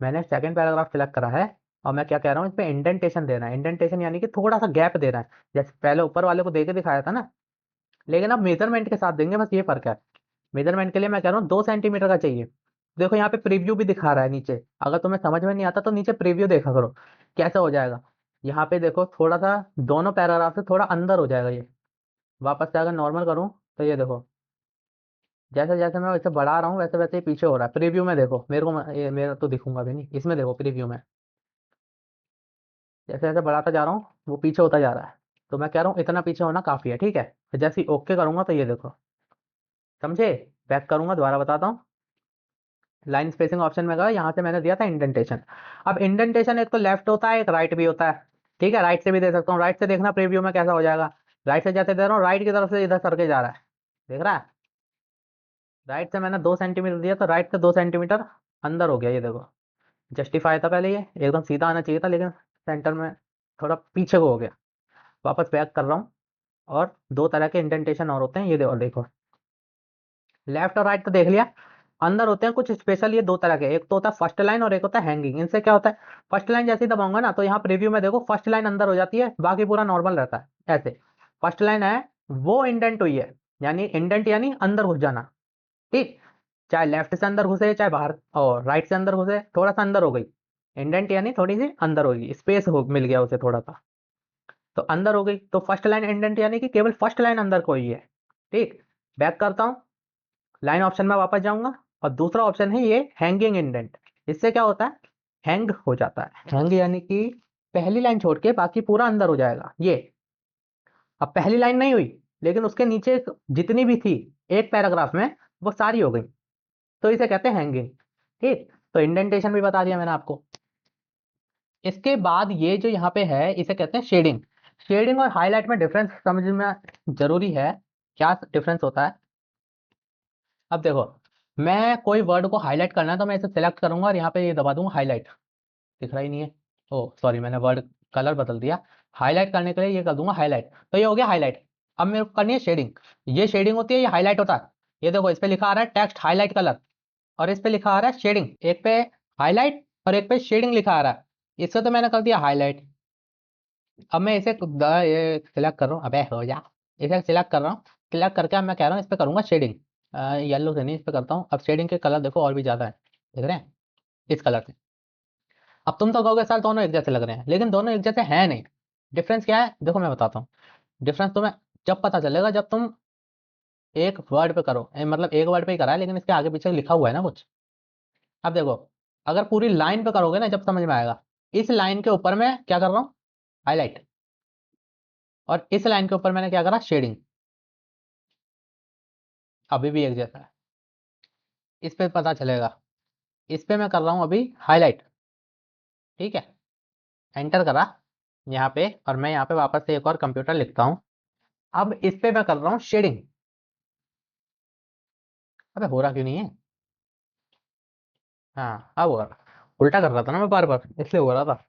मैंने सेकंड पैराग्राफ सिलेक्ट करा है और मैं क्या कह रहा हूँ, इस पे इंडेंटेशन देना है। इंडेंटेशन यानी कि थोड़ा सा गैप देना है, जैसे पहले ऊपर वाले को दे के दिखाया था ना, लेकिन अब मेजरमेंट के साथ देंगे, बस ये फर्क है। मेजरमेंट के लिए मैं कह रहा हूँ 2 सेंटीमीटर का चाहिए। देखो यहाँ पे प्रीव्यू भी दिखा रहा है नीचे, अगर तुम्हें समझ में नहीं आता तो नीचे प्रीव्यू देखा करो कैसे हो जाएगा। यहाँ पे देखो थोड़ा सा दोनों पैराग्राफ से थोड़ा अंदर हो जाएगा ये, वापस से अगर नॉर्मल करूँ तो ये देखो जैसे जैसे मैं इसे बढ़ा रहा हूँ वैसे वैसे ही पीछे हो रहा है। प्रीव्यू में देखो मेरे को, ये मेरा तो दिखूंगा भी नहीं, इसमें देखो प्रीव्यू में जैसे जैसे बढ़ाता जा रहा हूँ वो पीछे होता जा रहा है। तो मैं कह रहा हूँ इतना पीछे होना काफी है। ठीक है, जैसे ही ओके करूंगा तो ये देखो, समझे, बैक करूंगा, दोबारा बताता हूँ। लाइन स्पेसिंग ऑप्शन में गया, यहाँ से मैंने दिया था इंडेंटेशन। अब इंडेंटेशन एक तो लेफ्ट होता है, एक राइट भी होता है। ठीक है, राइट से भी दे सकता हूँ, राइट से देखना प्रीव्यू में कैसा हो जाएगा। राइट से जैसे दे रहा हूँ, राइट की तरफ से इधर सर के जा रहा है, देख रहा है, राइट से मैंने 2 सेंटीमीटर दिया तो राइट से 2 सेंटीमीटर अंदर हो गया, ये देखो। जस्टिफाई था पहले, ये एकदम सीधा आना चाहिए था, लेकिन सेंटर में थोड़ा पीछे को हो गया। वापस बैक कर रहा हूँ, और दो तरह के इंडेंटेशन और होते हैं, ये और देखो, लेफ्ट और राइट तो देख लिया। अंदर होते हैं कुछ स्पेशल, ये दो तरह के, एक तो होता है फर्स्ट लाइन और एक होता है हैंगिंग। इनसे क्या होता है, फर्स्ट लाइन जैसे ही दबाऊंगा ना तो यहाँ प्रीव्यू में देखो फर्स्ट लाइन अंदर हो जाती है, बाकी पूरा नॉर्मल रहता है। ऐसे फर्स्ट लाइन है वो इंडेंट हुई है, यानी इंडेंट यानी अंदर घुस जाना। ठीक, चाहे लेफ्ट से अंदर घुसे चाहे बाहर, और राइट से अंदर घुसे, थोड़ा सा अंदर हो गई। इंडेंट यानी थोड़ी सी अंदर होगी, स्पेस हो मिल गया उसे थोड़ा सा, तो अंदर हो गई। तो फर्स्ट लाइन इंडेंट यानी कि केवल फर्स्ट लाइन अंदर को ही है। ठीक, बैक करता हूँ, लाइन ऑप्शन में वापस जाऊंगा, और दूसरा ऑप्शन है ये हैंगिंग इंडेंट। इससे क्या होता है, हैंग हो जाता है। हैंग यानी कि पहली लाइन छोड़ के बाकी पूरा अंदर हो जाएगा ये। अब पहली लाइन नहीं हुई, लेकिन उसके नीचे जितनी भी थी एक पैराग्राफ में वो सारी हो गई। तो इसे कहते हैं हैंगिंग। ठीक, तो इंडेंटेशन भी बता दिया मैंने आपको। इसके बाद ये जो यहाँ पे है इसे कहते हैं शेडिंग। शेडिंग और हाईलाइट में डिफरेंस समझना जरूरी है, क्या डिफरेंस होता है। अब देखो, मैं कोई वर्ड को हाईलाइट करना है तो मैं इसे सेलेक्ट करूंगा और यहाँ पे ये दबा दूंगा हाईलाइट। दिख रहा ही नहीं है, ओ सॉरी, मैंने वर्ड कलर बदल दिया। हाईलाइट करने के लिए ये कर दूंगा हाईलाइट, तो ये हो गया हाईलाइट। अब मेरे को करनी है शेडिंग। ये शेडिंग होती है, ये हाईलाइट होता है। ये देखो, इस पे लिखा आ रहा है टेक्स्ट हाईलाइट कलर, और इस पे लिखा आ रहा है शेडिंग। एक पे हाईलाइट और एक पे शेडिंग लिखा आ रहा है। इससे तो मैंने कर दिया हाईलाइट। अब मैं इसे ये सिलेक्ट कर रहा हूँ, अबे हो जा। इसे सिलेक्ट कर रहा हूँ, सिलेक्ट करके अब मैं कह रहा हूँ इस पे करूंगा शेडिंग। येलो से नहीं, इस पे करता हूँ। अब शेडिंग के कलर देखो और भी ज्यादा है, देख रहे हैं, इस कलर से। अब तुम तो कहोगे सर दोनों एक जैसे लग रहे हैं, लेकिन दोनों एक जैसे हैं नहीं। डिफरेंस क्या है, देखो मैं बताता हूँ। डिफरेंस तुम्हें जब पता चलेगा जब तुम एक वर्ड पे करो, मतलब एक वर्ड पे ही करा है लेकिन इसके आगे पीछे लिखा हुआ है ना कुछ। अब देखो, अगर पूरी लाइन पे करोगे ना जब समझ में आएगा। इस लाइन के ऊपर मैं क्या कर रहा हूँ, हाईलाइट, और इस लाइन के ऊपर मैंने क्या करा, शेडिंग। अभी भी एक जैसा है, इस पे पता चलेगा। इस पे मैं कर रहा हूँ अभी हाईलाइट, ठीक है। एंटर करा यहाँ पे, और मैं यहाँ पे वापस से एक और कंप्यूटर लिखता हूँ। अब इस पे मैं कर रहा हूँ शेडिंग। अबे हो रहा क्यों नहीं है, हाँ अब हो रहा। उल्टा कर रहा था ना मैं बार बार, इसलिए हो रहा था।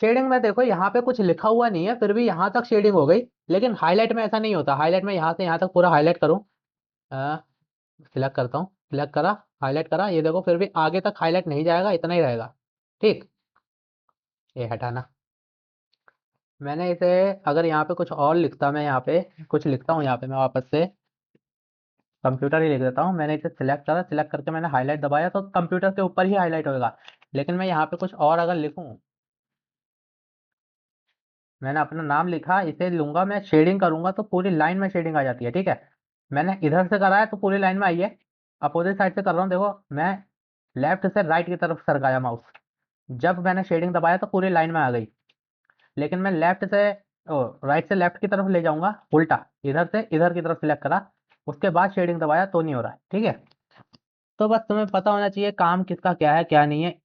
शेडिंग में देखो यहाँ पे कुछ लिखा हुआ नहीं है, फिर भी यहाँ तक शेडिंग हो गई। लेकिन हाईलाइट में ऐसा नहीं होता। हाईलाइट में यहाँ से यहाँ तक पूरा हाईलाइट करूँ, सिलेक्ट करता हूँ, सिलेक्ट करा, हाईलाइट करा, ये देखो फिर भी आगे तक हाईलाइट नहीं जाएगा, इतना ही रहेगा। ठीक, ये हटाना। मैंने इसे, अगर यहाँ पे कुछ और लिखता, मैं यहाँ पे कुछ लिखता हूँ, यहाँ पे मैं वापस से कंप्यूटर ही लिख देता हूँ। मैंने इसे सिलेक्ट करा, सिलेक्ट करके मैंने हाईलाइट दबाया तो कंप्यूटर के ऊपर ही हाईलाइट होगा। लेकिन मैं यहाँ पे कुछ और अगर लिखूँ, मैंने अपना नाम लिखा, इसे लूंगा मैं, शेडिंग करूंगा तो पूरी लाइन में शेडिंग आ जाती है, ठीक है। मैंने इधर से करा है तो पूरी लाइन में आई है। अपोजिट साइड से कर रहा हूँ, देखो मैं लेफ्ट से राइट की तरफ सरकाया माउस, जब मैंने शेडिंग दबाया तो पूरी लाइन में आ गई। लेकिन मैं लेफ्ट से राइट से लेफ्ट की तरफ ले जाऊंगा, उल्टा इधर से इधर की तरफ सिलेक्ट करा, उसके बाद शेडिंग दबाया तो नहीं हो रहा है, ठीक है। तो बस तुम्हें पता होना चाहिए काम किसका क्या है क्या नहीं है।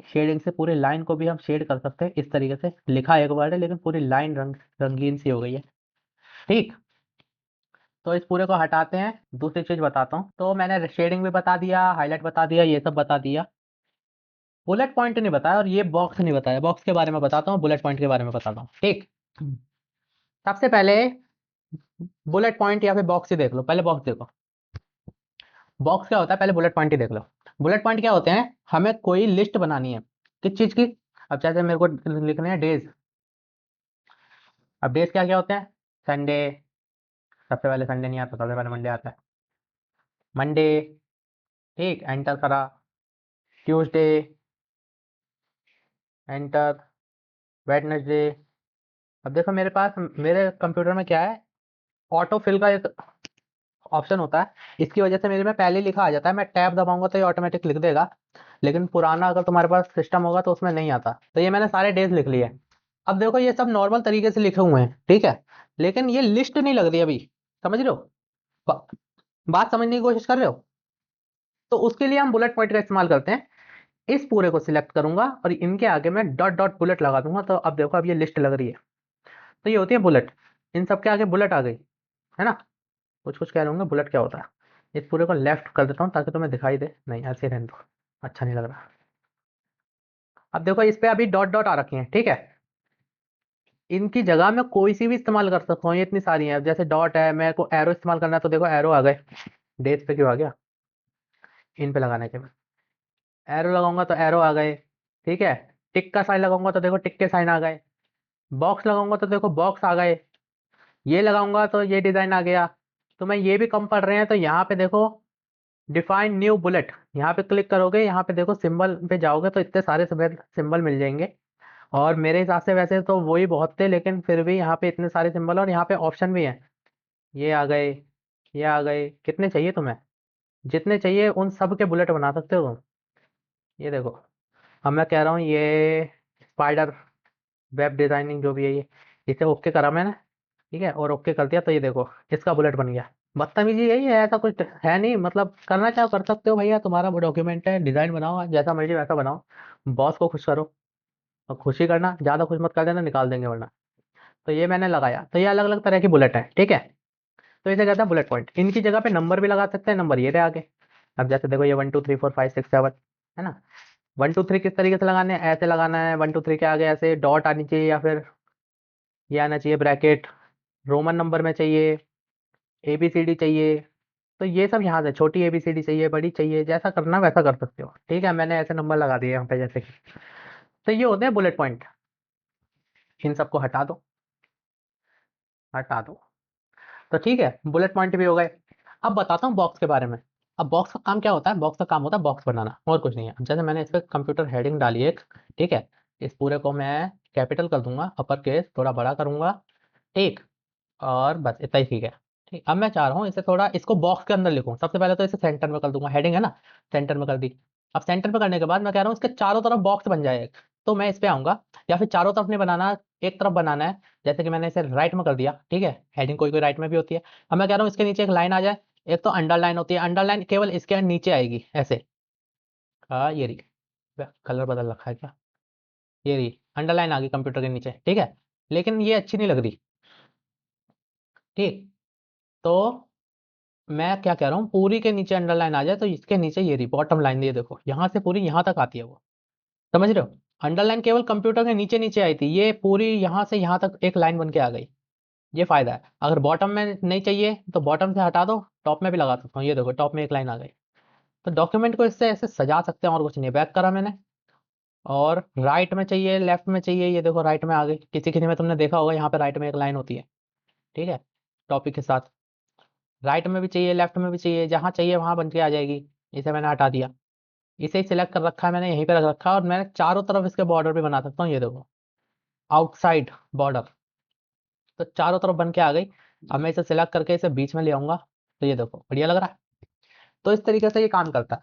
शेडिंग से पूरी लाइन को भी हम शेड कर सकते हैं, इस तरीके से लिखा एक वर्ड है लेकिन पूरी लाइन रंगीन सी हो गई है। ठीक, तो इस पूरे को हटाते हैं, दूसरी चीज बताता हूँ। तो मैंने शेडिंग भी बता दिया, हाईलाइट बता दिया, ये सब बता दिया। बुलेट पॉइंट नहीं बताया और ये बॉक्स नहीं बताया। बॉक्स के बारे में बताता हूँ, बुलेट पॉइंट के बारे में बताता हूँ, ठीक। सबसे पहले बुलेट पॉइंट या फिर बॉक्स ही देख लो, पहले बॉक्स देखो। बॉक्स क्या होता है, पहले बुलेट पॉइंट ही देख लो। बुलेट पॉइंट क्या होते हैं, हमें कोई लिस्ट बनानी है किस चीज की। अब जैसे मेरे को लिखने हैं डेज। अब डेज क्या क्या होते हैं, संडे, सबसे पहले संडे नहीं आता, सबसे पहले मंडे आता है। मंडे, ठीक, एंटर करा। Tuesday, enter. वेडनेसडे। अब देखो मेरे पास, मेरे कंप्यूटर में क्या है, ऑटो फिल का एक ऑप्शन होता है। इसकी वजह से मेरे में पहले लिखा आ जाता है, मैं टैब दबाऊंगा तो ये ऑटोमेटिक लिख देगा। लेकिन पुराना अगर तुम्हारे पास सिस्टम होगा तो उसमें नहीं आता। तो ये मैंने सारे डेज लिख लिए। अब देखो ये सब नॉर्मल तरीके से लिखे हुए हैं, ठीक है। लेकिन ये लिस्ट नहीं लग रही अभी, समझ रहे हो, बा, बात समझने की कोशिश कर रहे हो। तो उसके लिए हम बुलेट पॉइंट का इस्तेमाल करते हैं। इस पूरे को सिलेक्ट करूंगा और इनके आगे मैं डॉट डॉट बुलेट लगा दूंगा, तो अब देखो अब ये लिस्ट लग रही है। तो ये होती है बुलेट, इन सब के आगे बुलेट आ गई, है ना। कुछ कुछ कह रहे होंगे बुलेट क्या होता है। इस पूरे को लेफ्ट कर देता हूँ ताकि तुम्हें दिखाई दे, नहीं ऐसे ही रहने दो, अच्छा नहीं लग रहा। अब देखो इस पे अभी डॉट डॉट आ रखी है, ठीक है। इनकी जगह मैं कोई सी भी इस्तेमाल कर सकता हूँ, ये इतनी सारी है। अब जैसे डॉट है, मेरे को एरो इस्तेमाल करना है तो देखो एरो आ गए। डेज पे क्यों आ गया, इन पे लगाने के बाद एरो लगाऊंगा तो एरो आ गए, ठीक है। टिक का साइन लगाऊंगा तो देखो टिक के साइन आ गए। बॉक्स लगाऊंगा तो देखो बॉक्स आ गए। ये लगाऊंगा तो ये डिजाइन आ गया। तो मैं ये भी कम पड़ रहे हैं तो यहाँ पे देखो डिफाइन न्यू बुलेट, यहाँ पे क्लिक करोगे, यहाँ पे देखो सिंबल पे जाओगे तो इतने सारे सिंबल मिल जाएंगे। और मेरे हिसाब से वैसे तो वही बहुत थे, लेकिन फिर भी यहाँ पे इतने सारे सिंबल और यहाँ पे ऑप्शन भी हैं। ये आ गए, ये आ गए, कितने चाहिए तुम्हें, जितने चाहिए उन सब के बुलेट बना सकते हो तुम। ये देखो, अब मैं कह रहा हूँ ये स्पाइडर वेब डिजाइनिंग जो भी है ये, इसे ओके करा मैंने, ठीक है, और ओके कर दिया तो ये देखो इसका बुलेट बन गया। बदतमीजी यही है, ऐसा कुछ है नहीं, मतलब करना चाहो कर सकते हो भैया, तुम्हारा वो डॉक्यूमेंट है, डिजाइन बनाओ जैसा मर्जी वैसा बनाओ, बॉस को खुश करो, और खुशी करना, ज्यादा खुश मत कर देना, निकाल देंगे वरना। तो ये मैंने लगाया, तो ये अलग अलग तरह की बुलेट है, ठीक है। तो इसे कहते हैं बुलेट पॉइंट, इनकी जगह पे नंबर भी लगा सकते हैं, नंबर ये रहे आगे। अब जैसे देखो ये 1 2 3 4 5 6 7 है ना। 1 2 3 किस तरीके से लगाने हैं, ऐसे लगाना है, 1 2 3 के आगे ऐसे डॉट आनी चाहिए, या फिर ये आना चाहिए ब्रैकेट, रोमन नंबर में चाहिए, ABCD चाहिए। तो ये सब यहाँ से छोटी ABCD चाहिए, बड़ी चाहिए, जैसा करना वैसा कर सकते हो, ठीक है। मैंने ऐसे नंबर लगा दिए यहाँ पे जैसे कि। तो ये होते हैं बुलेट पॉइंट, इन सबको हटा दो, हटा दो। तो ठीक है, बुलेट पॉइंट भी हो गए। अब बताता हूँ बॉक्स के बारे में। अब बॉक्स का काम क्या होता है, बॉक्स का काम होता है बॉक्स बनाना, और कुछ नहीं है। अब जैसे मैंने इस पर कंप्यूटर हेडिंग डाली एक, ठीक है। इस पूरे को मैं कैपिटल कर दूंगा, अपर केस थोड़ा बड़ा करूंगा, ठीक। और बस इतना ही, ठीक है। ठीक, अब मैं चाह रहा हूँ इसे थोड़ा, इसको बॉक्स के अंदर लिखूँ, सबसे पहले तो इसे सेंटर में कर दूंगा, हेडिंग है ना, सेंटर में कर दी। अब सेंटर में करने के बाद मैं कह रहा हूँ इसके चारों तरफ बॉक्स बन जाए एक। तो मैं इस पे आऊंगा, या फिर चारों तरफ नहीं बनाना, एक तरफ बनाना है। जैसे कि मैंने इसे राइट में कर दिया, ठीक है, हेडिंग कोई कोई राइट में भी होती है। अब मैं कह रहा हूँ इसके नीचे एक लाइन आ जाए। एक तो अंडरलाइन होती है, अंडरलाइन केवल इसके नीचे आएगी ऐसे। हाँ ये रही, कलर बदल रखा है क्या, ये रही अंडरलाइन आ गई कंप्यूटर के नीचे, ठीक है। लेकिन ये अच्छी नहीं लग रही, ठीक। तो मैं क्या कह रहा हूँ, पूरी के नीचे अंडरलाइन आ जाए, तो इसके नीचे ये रही बॉटम लाइन, ये देखो यहाँ से पूरी यहाँ तक आती है वो, समझ रहे हो। अंडरलाइन केवल कंप्यूटर के नीचे नीचे आई थी, ये पूरी यहाँ से यहाँ तक एक लाइन बन के आ गई। ये फायदा है। अगर बॉटम में नहीं चाहिए तो बॉटम से हटा दो, टॉप में भी लगा सकता हूँ, ये देखो टॉप में एक लाइन आ गई। तो डॉक्यूमेंट को इससे ऐसे सजा सकते हैं, और कुछ नहीं। बैक करा मैंने, और राइट में चाहिए, लेफ्ट में चाहिए, ये देखो राइट में आ गई। किसी किसी में तुमने देखा होगा यहाँ पे राइट में एक लाइन होती है, ठीक है, टॉपिक के साथ। राइट में भी चाहिए, लेफ्ट में भी चाहिए, जहाँ चाहिए वहाँ बन के आ जाएगी। इसे मैंने हटा दिया, इसे सिलेक्ट कर रखा है मैंने, यहीं पे रख रखा है, और मैं चारों तरफ इसके बॉर्डर भी बना सकता हूँ, ये देखो आउटसाइड बॉर्डर। तो चारों तरफ बन के आ गई। अब मैं इसे सिलेक्ट करके इसे बीच में ले आऊंगा, तो ये देखो बढ़िया लग रहा है। तो इस तरीके से ये काम करता है।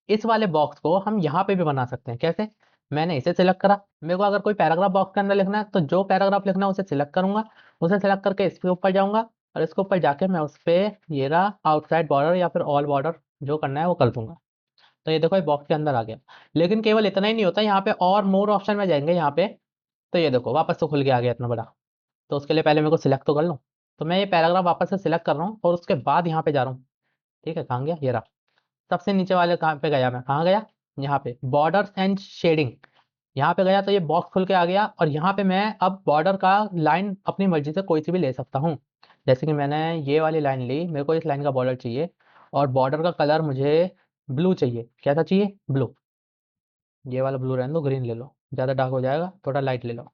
इस वाले बॉक्स को हम यहाँ पे भी बना सकते हैं, कैसे। मैंने इसे सिलेक्ट करा, मेरे को अगर कोई पैराग्राफ बॉक्स के अंदर लिखना है, तो जो पैराग्राफ लिखना है उसे सिलेक्ट करूंगा, उसे सिलेक्ट करके इसके ऊपर जाऊंगा, और इसके ऊपर जाके मैं उस पर ये रहा आउटसाइड बॉर्डर या फिर ऑल बॉर्डर, जो करना है वो कर दूंगा। तो ये देखो ये बॉक्स के अंदर आ गया। लेकिन केवल इतना ही नहीं होता, यहाँ पे और मोर ऑप्शन में जाएंगे यहाँ पे। तो ये देखो वापस से खुल के आ गया इतना बड़ा। तो उसके लिए पहले मेरे को सिलेक्ट तो कर लूँ। तो मैं ये पैराग्राफ वापस से सिलेक्ट कर रहा हूँ, और उसके बाद यहाँ पे जा रहा हूँ, ठीक है। कहाँ गया, ये रहा। सबसे नीचे वाले कहाँ पे गया, मैं कहाँ गया, यहाँ पे बॉर्डर्स एंड शेडिंग। यहाँ पे गया तो ये बॉक्स खुल के आ गया, और यहाँ पे मैं अब बॉर्डर का लाइन अपनी मर्जी से कोई सी भी ले सकता हूँ। जैसे कि मैंने ये वाली लाइन ली, मेरे को इस लाइन का बॉर्डर चाहिए, और बॉर्डर का कलर मुझे ब्लू चाहिए। कैसा चाहिए, ब्लू। ये वाला ब्लू रहने दो, ग्रीन ले लो, ज़्यादा डार्क हो जाएगा, थोड़ा लाइट ले लो।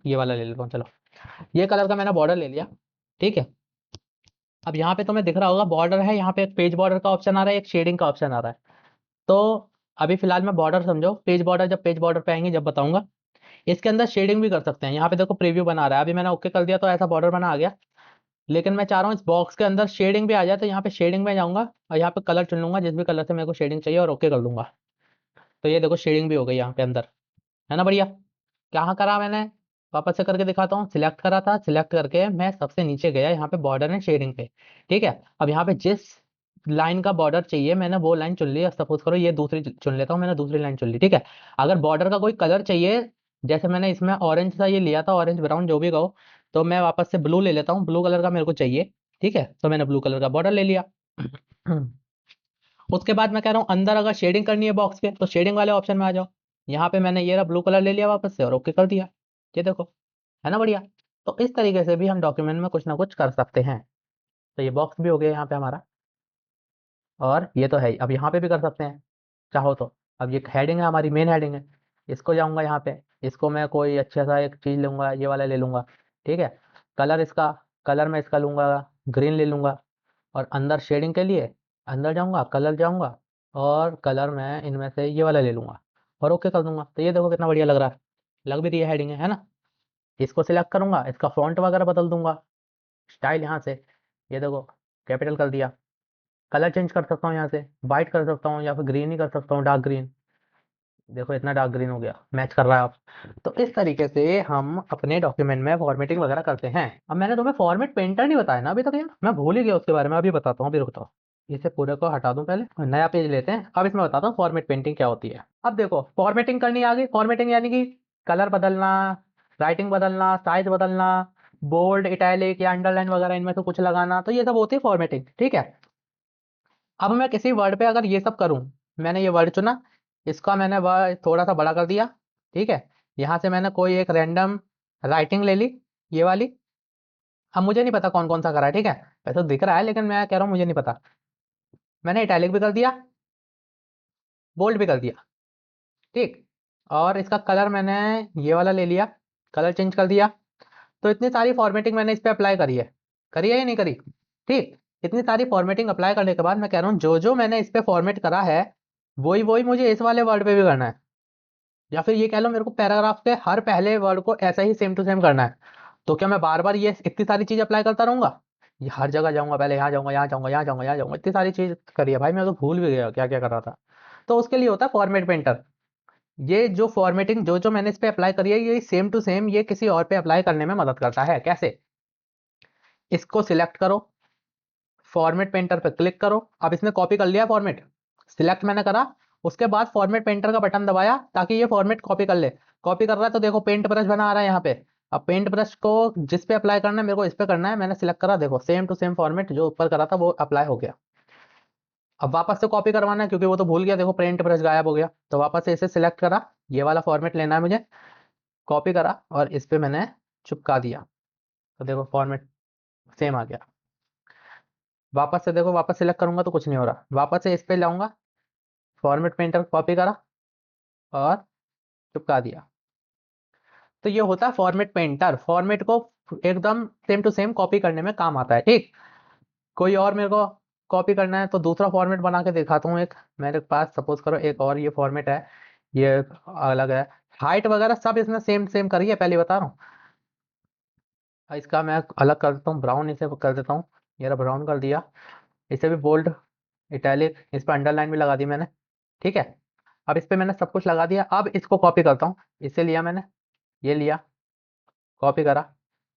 ये वाला ले लेता हूँ, चलो। ये कलर का मैंने बॉर्डर ले लिया, ठीक है। अब यहाँ पे तुम्हें दिख रहा होगा बॉर्डर है, यहाँ पे एक पेज बॉर्डर का ऑप्शन आ रहा है, एक शेडिंग का ऑप्शन आ रहा है। तो अभी फिलहाल मैं बॉर्डर समझो, पेज बॉर्डर, जब पेज बॉर्डर पे आएंगे जब बताऊंगा। इसके अंदर शेडिंग भी कर सकते हैं, यहाँ पे देखो प्रीव्यू बना रहा है, अभी मैंने ओके कर दिया तो ऐसा बॉर्डर बना आ गया। लेकिन मैं चाह रहा हूँ इस बॉक्स के अंदर शेडिंग भी आ जाए, तो यहाँ पे शेडिंग में जाऊंगा, और यहाँ पे कलर चुन लूंगा जिस भी कलर से मेरे को शेडिंग चाहिए, और ओके कर दूंगा। तो ये देखो शेडिंग भी हो गई यहाँ पे अंदर, है ना बढ़िया। कहाँ करा मैंने, वापस से करके दिखाता हूँ। सिलेक्ट करा था, सिलेक्ट करके मैं सबसे नीचे गया, यहाँ पे बॉर्डर है शेडिंग पे, ठीक है। अब यहाँ पे जिस लाइन का बॉर्डर चाहिए मैंने वो लाइन चुन ली। सपोज करो ये दूसरी चुन लेता हूँ, मैंने दूसरी लाइन चुन ली, ठीक है। अगर बॉर्डर का कोई कलर चाहिए, जैसे मैंने इसमें ऑरेंज सा ये लिया था, ऑरेंज ब्राउन जो भी कहो, तो मैं वापस से ब्लू ले लेता हूँ, ब्लू कलर का मेरे को चाहिए, ठीक है। तो मैंने ब्लू कलर का बॉर्डर ले लिया। उसके बाद मैं कह रहा हूँ अंदर अगर शेडिंग करनी है बॉक्स के, तो शेडिंग वाले ऑप्शन में आ जाओ। यहाँ पे मैंने ये रहा ब्लू कलर ले लिया वापस से, और ओके कर दिया। ये देखो, है ना बढ़िया। तो इस तरीके से भी हम डॉक्यूमेंट में कुछ ना कुछ कर सकते हैं। तो ये बॉक्स भी हो गया यहाँ पे हमारा, और ये तो है ही। अब यहाँ पे भी कर सकते हैं चाहो तो। अब ये हेडिंग है, हमारी मेन हेडिंग है। इसको जाऊँगा यहाँ पे, इसको मैं कोई अच्छा सा एक चीज़ लूँगा, ये वाला ले लूँगा, ठीक है। कलर इसका, कलर मैं इसका लूँगा, ग्रीन ले लूँगा। और अंदर शेडिंग के लिए अंदर जाऊँगा, कलर जाऊँगा, और कलर मैं इनमें से ये वाला ले लूँगा, और ओके कर दूँगा। तो ये देखो कितना बढ़िया लग रहा है, लग भी रही है हेडिंग है ना। इसको सिलेक्ट करूँगा, इसका फ़ॉन्ट वगैरह बदल दूँगा, स्टाइल यहाँ से, ये देखो कैपिटल कर दिया। कलर चेंज कर सकता हूँ यहाँ से, वाइट कर सकता हूँ, या फिर ग्रीन ही कर सकता हूँ, डार्क ग्रीन। देखो इतना डार्क ग्रीन हो गया, मैच कर रहा है आप। तो इस तरीके से हम अपने डॉक्यूमेंट में फॉर्मेटिंग वगैरह करते हैं। अब मैंने तुम्हें फॉर्मेट पेंटर नहीं बताया ना अभी तक यार, मैं भूल ही गया उसके बारे में, अभी बताता हूँ, अभी रुकता। इसे पूरे को हटा दूं पहले और नया पेज लेते हैं। अब इसमें बताता हूँ फॉर्मेट पेंटिंग क्या होती है। अब देखो फॉर्मेटिंग करनी आ गई। फॉर्मेटिंग यानी कि कलर बदलना, राइटिंग बदलना, साइज बदलना, बोल्ड, इटैलिक या अंडरलाइन वगैरह इनमें से कुछ लगाना, तो ये सब होती है फॉर्मेटिंग, ठीक है। अब मैं किसी वर्ड पे अगर ये सब करूं, मैंने ये वर्ड चुना, इसका मैंने वर्ड थोड़ा सा बड़ा कर दिया, ठीक है। यहाँ से मैंने कोई एक रैंडम राइटिंग ले ली, ये वाली। अब मुझे नहीं पता कौन कौन सा करा है, ठीक है। वैसे तो दिख रहा है लेकिन मैं कह रहा हूँ मुझे नहीं पता। मैंने इटैलिक भी कर दिया, बोल्ड भी कर दिया, ठीक। और इसका कलर मैंने ये वाला ले लिया, कलर चेंज कर दिया। तो इतनी सारी फॉर्मेटिंग मैंने इस पे अप्लाई करी है या नहीं करी, ठीक। इतनी सारी फॉर्मेटिंग अप्लाई करने के बाद मैं कह रहा हूँ जो जो मैंने इस पे फॉर्मेट करा है, वही वही मुझे इस वाले वर्ड पे भी करना है। या फिर ये कह लो मेरे को पैराग्राफ के हर पहले वर्ड को ऐसा ही सेम टू सेम करना है। तो क्या मैं बार बार ये इतनी सारी चीज अप्लाई करता रहूंगा? ये हर जगह जाऊंगा, पहले यहाँ जाऊंगा, यहाँ जाऊंगा, यहाँ जाऊंगा, यहाँ जाऊंगा, इतनी सारी चीज करी है भाई, मैं तो भूल भी गया क्या क्या कर रहा था। तो उसके लिए होता है फॉर्मेट पेंटर। ये जो फॉर्मेटिंग जो जो मैंने इस पे अप्लाई करी है, ये सेम टू सेम ये किसी और पे अप्लाई करने में मदद करता है। कैसे? इसको सिलेक्ट करो, फॉर्मेट पेंटर पे क्लिक करो। अब इसने कॉपी कर लिया फॉर्मेट, सिलेक्ट मैंने करा, उसके बाद फॉर्मेट पेंटर का बटन दबाया ताकि ये फॉर्मेट कॉपी कर ले। कॉपी कर रहा है तो देखो पेंट ब्रश बना आ रहा है यहाँ पे। अब पेंट ब्रश को जिस पे अप्लाई करना है मेरे को इस पे करना है, मैंने सिलेक्ट करा, देखो सेम टू सेम फॉर्मेट जो ऊपर करा था वो अप्लाई हो गया। अब वापस से कॉपी करवाना है क्योंकि वो तो भूल गया, देखो पेंट ब्रश गायब हो गया, तो वापस से इसे सिलेक्ट करा, ये वाला फॉर्मेट लेना है मुझे, कॉपी करा और इस पे मैंने चिपका दिया। तो देखो फॉर्मेट सेम आ गया। वापस से देखो, वापस सिलेक्ट करूंगा तो कुछ नहीं हो रहा, वापस से इस पे लाऊंगा, फॉर्मेट पेंटर कॉपी करा और चिपका दिया। तो ये होता है फॉर्मेट पेंटर, फॉर्मेट को एकदम सेम टू सेम कॉपी करने में काम आता है, ठीक। कोई और मेरे को कॉपी करना है तो दूसरा फॉर्मेट बना के दिखाता हूँ। एक मेरे पास सपोज करो एक और ये फॉर्मेट है, ये अलग है, हाइट वगैरह सब इसने सेम सेम करी है, पहले बता रहा हूँ। इसका मैं अलग कर देता हूँ, ब्राउन इसे कर देता हूँ, ये ब्राउन कर दिया। इसे भी बोल्ड, इटैलिक, इस पर अंडरलाइन भी लगा दी मैंने, ठीक है। अब इस पे मैंने सब कुछ लगा दिया, अब इसको कॉपी करता हूँ। इसे लिया मैंने, ये लिया, कॉपी करा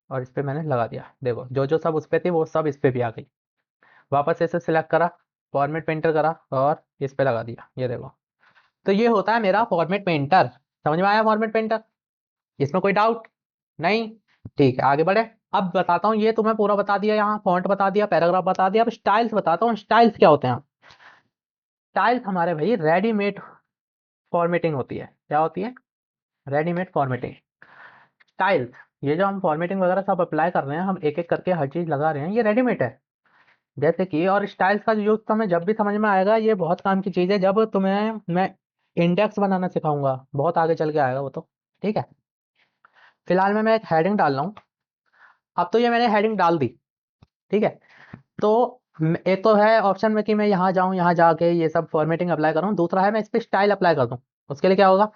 और इस पे मैंने लगा दिया। देखो जो जो सब उस पे थी वो सब इस पे भी आ गई। वापस से इसे सिलेक्ट करा, फॉर्मेट पेंटर करा और इस पे लगा दिया, ये देखो। तो ये होता है मेरा फॉर्मेट पेंटर। समझ में आया फॉर्मेट पेंटर? इसमें कोई डाउट नहीं? ठीक है आगे बढ़े। अब बताता हूँ, ये तुम्हें पूरा बता दिया, यहाँ फॉन्ट बता दिया, पैराग्राफ बता दिया। अब स्टाइल्स बताता हूँ, स्टाइल्स क्या होते हैं। स्टाइल्स हमारे भाई रेडीमेड फॉर्मेटिंग होती है। क्या होती है? Readymade formatting. स्टाइल्स, ये जो हम फॉर्मेटिंग वगैरह सब अप्लाई कर रहे हैं, हम एक एक करके हर चीज लगा रहे हैं, ये रेडीमेड है। जैसे कि, और स्टाइल्स का यूज तुम्हें जब भी समझ में आएगा, ये बहुत काम की चीज है, जब तुम्हें मैं इंडेक्स बनाना सिखाऊंगा, बहुत आगे चल के आएगा वो तो, ठीक है। फिलहाल में मैं एक हेडिंग डाल रहा हूँ। अब तो ये मैंने हेडिंग डाल दी, ठीक है। तो एक तो है ऑप्शन में कि मैं यहाँ जाऊँ, यहाँ जाके ये सब फॉर्मेटिंग अप्लाई करूँ, दूसरा है मैं इस पर स्टाइल अप्लाई कर दूँ। उसके लिए क्या होगा,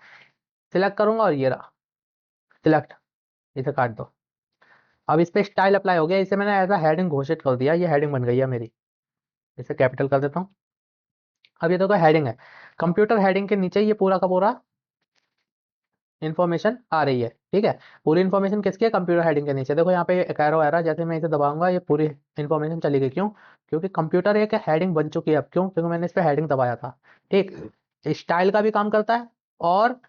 सिलेक्ट करूंगा और ये रहा सिलेक्ट, इसे काट दो। अब इस पे स्टाइल अप्लाई हो गया, इसे मैंने एज अ हेडिंग घोषित कर दिया, ये हेडिंग बन गई है मेरी। इसे कैपिटल कर देता हूँ। अब ये देखो हेडिंग है, कंप्यूटर हेडिंग के नीचे ये पूरा का पूरा इन्फॉर्मेशन आ रही है, ठीक है। पूरी इन्फॉर्मेशन किसकी है? कंप्यूटर हेडिंग के नीचे देखो, यहाँ पे एक एरो आ रहा है, जैसे मैं इसे दबाऊंगा ये पूरी इन्फॉर्मेशन चली गई। क्यों? क्योंकि कंप्यूटर एक हेडिंग बन चुकी है अब। क्यों? क्योंकि मैंने इस पे हेडिंग दबाया था, ठीक। स्टाइल का भी काम करता है और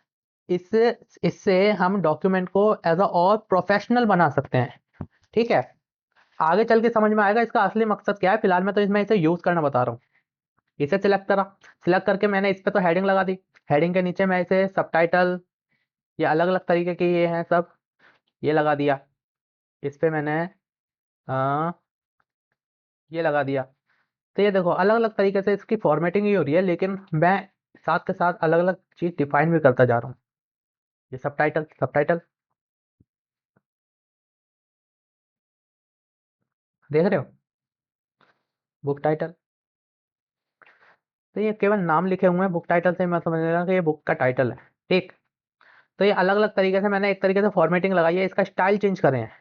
इससे इससे हम डॉक्यूमेंट को एज अ और प्रोफेशनल बना सकते हैं, ठीक है। आगे चल के समझ में आएगा इसका असली मकसद क्या है, फिलहाल मैं तो इसमें इसे यूज करना बता रहा हूँ। इसे सिलेक्ट करा, सिलेक्ट करके मैंने इस पे तो हेडिंग लगा दी, हेडिंग के नीचे मैं इसे सबटाइटल, ये अलग अलग तरीके के ये हैं सब, ये लगा दिया। इस पे मैंने आ, ये लगा दिया। तो ये देखो अलग अलग तरीके से इसकी फॉर्मेटिंग ही हो रही है, लेकिन मैं साथ के साथ अलग अलग चीज डिफाइन भी करता जा रहा हूँ। ये सबटाइटल, सबटाइटल देख रहे हो, बुक टाइटल। तो ये केवल नाम लिखे हुए हैं, बुक टाइटल से मैं समझ रहा कि ये बुक का टाइटल है, ठीक। तो ये अलग अलग तरीके से मैंने एक तरीके से फॉर्मेटिंग लगाई है, इसका स्टाइल चेंज करे हैं।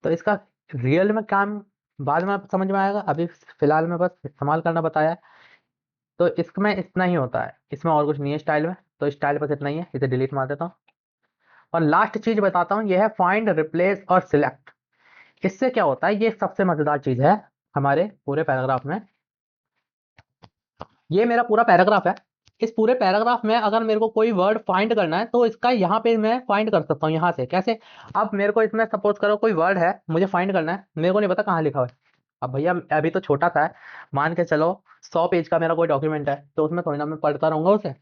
तो इसका रियल में काम बाद में समझ में आएगा, अभी फिलहाल में बस इस्तेमाल करना बताया है। तो इसमें इतना ही होता है, इसमें और कुछ नहीं है स्टाइल में। तो स्टाइल बस इतना ही है, इसे डिलीट मार देता हूँ। और लास्ट चीज बताता हूँ, ये है फाइंड, रिप्लेस और सिलेक्ट। इससे क्या होता है, ये सबसे मजेदार चीज है हमारे पूरे पैराग्राफ में। ये मेरा पूरा पैराग्राफ है। इस पूरे पैराग्राफ में अगर मेरे को कोई वर्ड फाइंड करना है तो इसका यहाँ पे मैं फाइंड कर सकता हूँ। यहाँ से कैसे? अब मेरे को इसमें सपोज करो कोई वर्ड है, मुझे फाइंड करना है, मेरे को नहीं पता कहाँ लिखा हुआ है। अब भैया अभी तो छोटा सा है, मान के चलो 100 पेज का मेरा कोई डॉक्यूमेंट है, तो उसमें थोड़ी ना मैं पढ़ता रहूंगा उसे।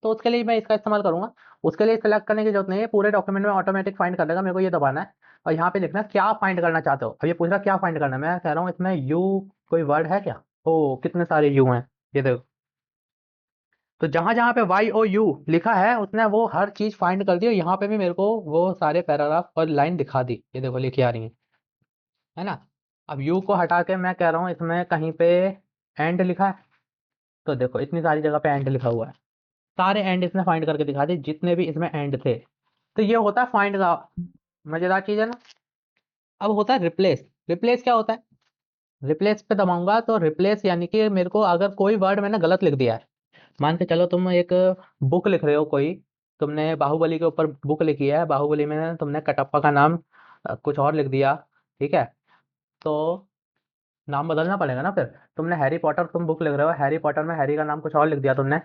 तो उसके लिए मैं इसका इस्तेमाल करूंगा। उसके लिए सेलेक्ट करने की जरूरत नहीं है, पूरे डॉक्यूमेंट में ऑटोमेटिक फाइंड कर देगा। मेरे को ये दबाना है और यहाँ पे लिखना है क्या फाइंड करना चाहते हो। अब ये पूछ रहा क्या फाइंड करना है, मैं कह रहा हूँ इसमें यू कोई वर्ड है क्या? ओ कितने सारे यू हैं, ये देखो। तो जहां जहां पे वाई ओ यू लिखा है उसने वो हर चीज फाइंड कर दी, और यहाँ पे भी मेरे को वो सारे पैराग्राफ और लाइन दिखा दी, ये देखो लिखी आ रही है ना। अब यू को हटा के मैं कह रहा हूँ इसमें कहीं पे एंड लिखा है, तो देखो इतनी सारी जगह पे एंड लिखा हुआ है। सारे एंड इसने फाइंड करके दिखा दी जितने भी इसमें एंड थे। तो ये होता है फाइंड का। मजेदार चीज है ना। अब होता है रिप्लेस। रिप्लेस क्या होता है? रिप्लेस पे दबाऊंगा तो रिप्लेस यानी कि मेरे को अगर कोई वर्ड मैंने गलत लिख दिया है, मान के चलो तुम एक बुक लिख रहे हो कोई, तुमने बाहुबली के ऊपर बुक लिखी है, बाहुबली में तुमने कटप्पा का नाम कुछ और लिख दिया, ठीक है? तो नाम बदलना पड़ेगा ना फिर। तुमने हैरी पॉटर तुम बुक लिख रहे हो, हैरी पॉटर में हैरी का नाम कुछ और लिख दिया तुमने।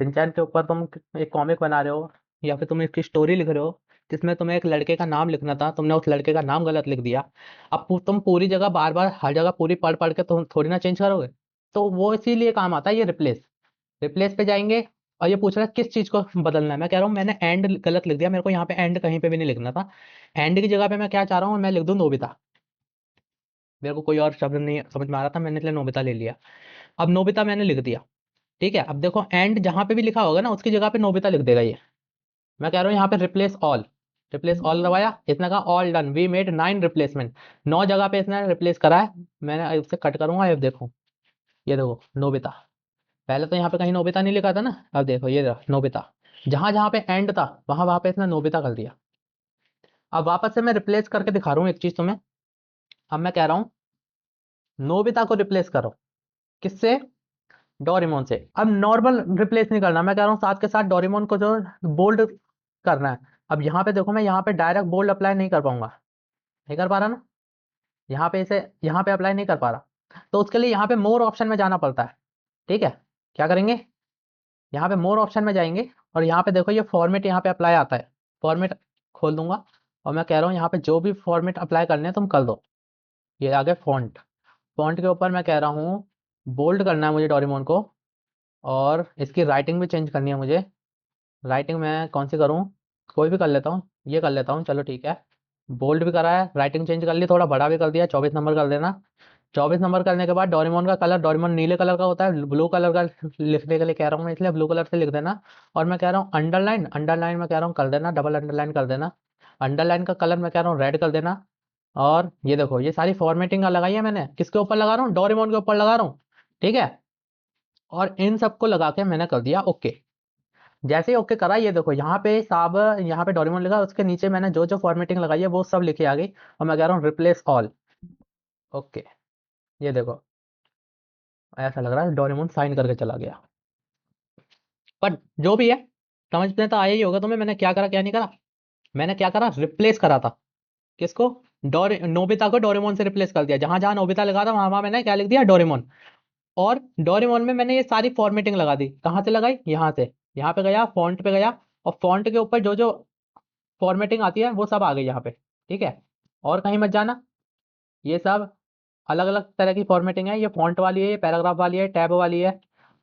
सिंचैन के ऊपर तुम एक कॉमिक बना रहे हो, या फिर तुम एक स्टोरी लिख रहे हो जिसमें तुम्हें एक लड़के का नाम लिखना था, तुमने उस लड़के का नाम गलत लिख दिया। अब तुम पूरी जगह बार बार हर जगह पूरी पढ़ पढ़ के तुम थोड़ी ना चेंज करोगे। तो वो इसीलिए काम आता है ये रिप्लेस। रिप्लेस पे जाएंगे और ये पूछ रहा है किस चीज को बदलना है। मैं कह रहा हूँ मैंने एंड गलत लिख दिया, मेरे को यहाँ पे एंड कहीं पे भी नहीं लिखना था। एंड की जगह पे मैं क्या चाह रहा हूँ, मैं लिख दूं नोबिता। मेरे को कोई और शब्द नहीं समझ में आ रहा था, मैंने इसलिए नोबिता ले लिया। अब नोबिता मैंने लिख दिया, ठीक है? अब देखो एंड जहां पे भी लिखा होगा ना उसकी जगह पे नोबिता लिख देगा ये। मैं कह रहा हूँ यहाँ पे रिप्लेस ऑल। रिप्लेस ऑल दबाया, इसने कहा all done, we made 9 replacement. 9 जगह पे इसने रिप्लेस करा है। मैंने इससे कट करूंगा, ये देखो, ये देखो नोबिता। पहले तो यहाँ पे कहीं नोबिता नहीं लिखा था ना, अब देखो ये रहा नोबिता। जहां जहां पे एंड था वहां वहां पे इसने नोबिता कर दिया। अब वापस से मैं रिप्लेस करके दिखा रहा हूँ एक चीज तुम्हें। अब मैं कह रहा हूँ नोबिता को रिप्लेस करो, किससे? डोरेमोन से। अब नॉर्मल रिप्लेस नहीं करना, मैं कह रहा हूँ साथ के साथ डोरेमोन को जो बोल्ड करना है। अब यहाँ पे देखो मैं यहाँ पे डायरेक्ट बोल्ड अप्लाई नहीं कर पाऊंगा, नहीं कर पा रहा ना। यहाँ पे इसे यहाँ पे अप्लाई नहीं कर पा रहा, तो उसके लिए यहाँ पे मोर ऑप्शन में जाना पड़ता है। ठीक है, क्या करेंगे? यहाँ पे मोर ऑप्शन में जाएंगे और यहाँ पे देखो ये फॉर्मेट यहाँ पे अप्लाई आता है। फॉर्मेट खोल दूंगा और मैं कह रहा हूँ यहाँ पे जो भी फॉर्मेट अप्लाई करने हैं तुम कर दो। ये आ गए फॉन्ट। फॉन्ट के ऊपर मैं कह रहा हूँ बोल्ड करना है मुझे डोरेमोन को, और इसकी राइटिंग भी चेंज करनी है मुझे। राइटिंग मैं कौन सी करूँ? कोई भी कर लेता हूँ, ये कर लेता हूँ, चलो ठीक है। बोल्ड भी करा है, राइटिंग चेंज कर ली, थोड़ा बड़ा भी कर दिया, 24 नंबर कर देना। 24 नंबर करने के बाद डोरेमोन का कलर, डोरेमोन नीले कलर का होता है, ब्लू कलर का लिखने के लिए कह रहा हूँ मैं, इसलिए ब्लू कलर से लिख देना। और मैं कह रहा हूँ अंडरलाइन, अंडरलाइन मैं कह रहा हूँ कर देना, डबल अंडरलाइन कर देना। अंडरलाइन का कलर मैं कह रहा हूँ रेड कर देना। और ये देखो ये सारी फॉर्मेटिंग लगाई है मैंने, किसके ऊपर लगा रहा हूँ? डोरेमोन के ऊपर लगा रहा हूँ, ठीक है? और इन सबको लगा के मैंने कर दिया ओके। जैसे ही ओके करा, ये देखो यहाँ पे साब, यहाँ पे डोरेमोन लिखा, उसके नीचे मैंने जो जो फॉर्मेटिंग लगाई है वो सब लिखी आ गई। और मैं कह रहा हूँ रिप्लेस ऑल, ओके। ये देखो ऐसा लग रहा है डोरेमोन साइन करके चला गया। पर जो भी है, समझ में तो आया ही होगा तुम्हें मैंने क्या करा क्या नहीं करा। मैंने क्या करा, रिप्लेस करा था। किसको? नोबिता को डोरेमोन से रिप्लेस कर दिया। जहां जहां नोबिता लगा था वहां वहां मैंने क्या लिख दिया, डोरेमोन। और डोरेमोन में मैंने ये सारी फॉर्मेटिंग लगा दी। कहाँ से लगाई? यहाँ से। यहाँ पे गया, फॉन्ट पे गया, और फॉन्ट के ऊपर जो जो फॉर्मेटिंग आती है वो सब आ गई यहाँ पे, ठीक है? और कहीं मत जाना। ये सब अलग अलग तरह की फॉर्मेटिंग है, ये फॉन्ट वाली है, ये पैराग्राफ वाली है, टैब वाली है।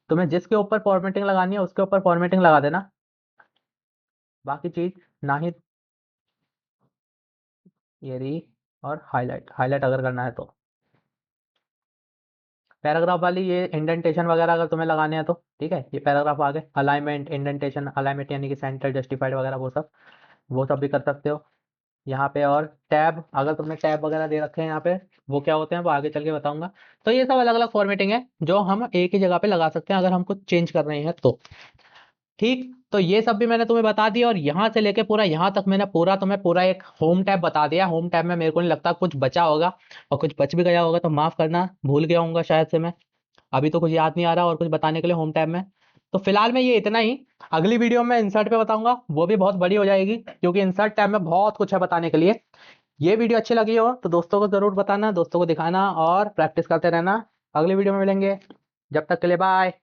तुम्हें जिसके ऊपर फॉर्मेटिंग लगानी है उसके ऊपर फॉर्मेटिंग लगा देना। बाकी चीज ना ही, ये रही। और हाईलाइट, हाईलाइट अगर करना है तो पैराग्राफ वाली ये इंडेंटेशन वगैरह अगर तुम्हें लगाने हैं तो ठीक है, ये पैराग्राफ आ गए। अलाइनमेंट, इंडेंटेशन, अलाइनमेंट यानी कि सेंटर, जस्टिफाइड वगैरह वो सब भी कर सकते हो यहाँ पे। और टैब, अगर तुमने टैब वगैरह दे रखे हैं यहाँ पे, वो क्या होते हैं वो आगे चल के बताऊंगा। तो ये सब अलग अलग फॉर्मेटिंग है जो हम एक ही जगह पे लगा सकते हैं अगर हम कुछ चेंज कर रहे हैं तो। ठीक, तो ये सब भी मैंने तुम्हें बता दिया, और यहाँ से लेके पूरा यहाँ तक मैंने पूरा तुम्हें पूरा एक होम टैब बता दिया। होम टैब में मेरे को नहीं लगता कुछ बचा होगा, और कुछ बच भी गया होगा तो माफ करना, भूल गया हूँ शायद से मैं। अभी तो कुछ याद नहीं आ रहा और कुछ बताने के लिए होम टैब में। तो फिलहाल में ये इतना ही। अगली वीडियो में इंसर्ट पे बताऊंगा, वो भी बहुत बड़ी हो जाएगी क्योंकि इंसर्ट टैब में बहुत कुछ है बताने के लिए। ये वीडियो अच्छी लगी हो तो दोस्तों को जरूर बताना, दोस्तों को दिखाना और प्रैक्टिस करते रहना। अगली वीडियो में मिलेंगे, जब तक के लिए बाय।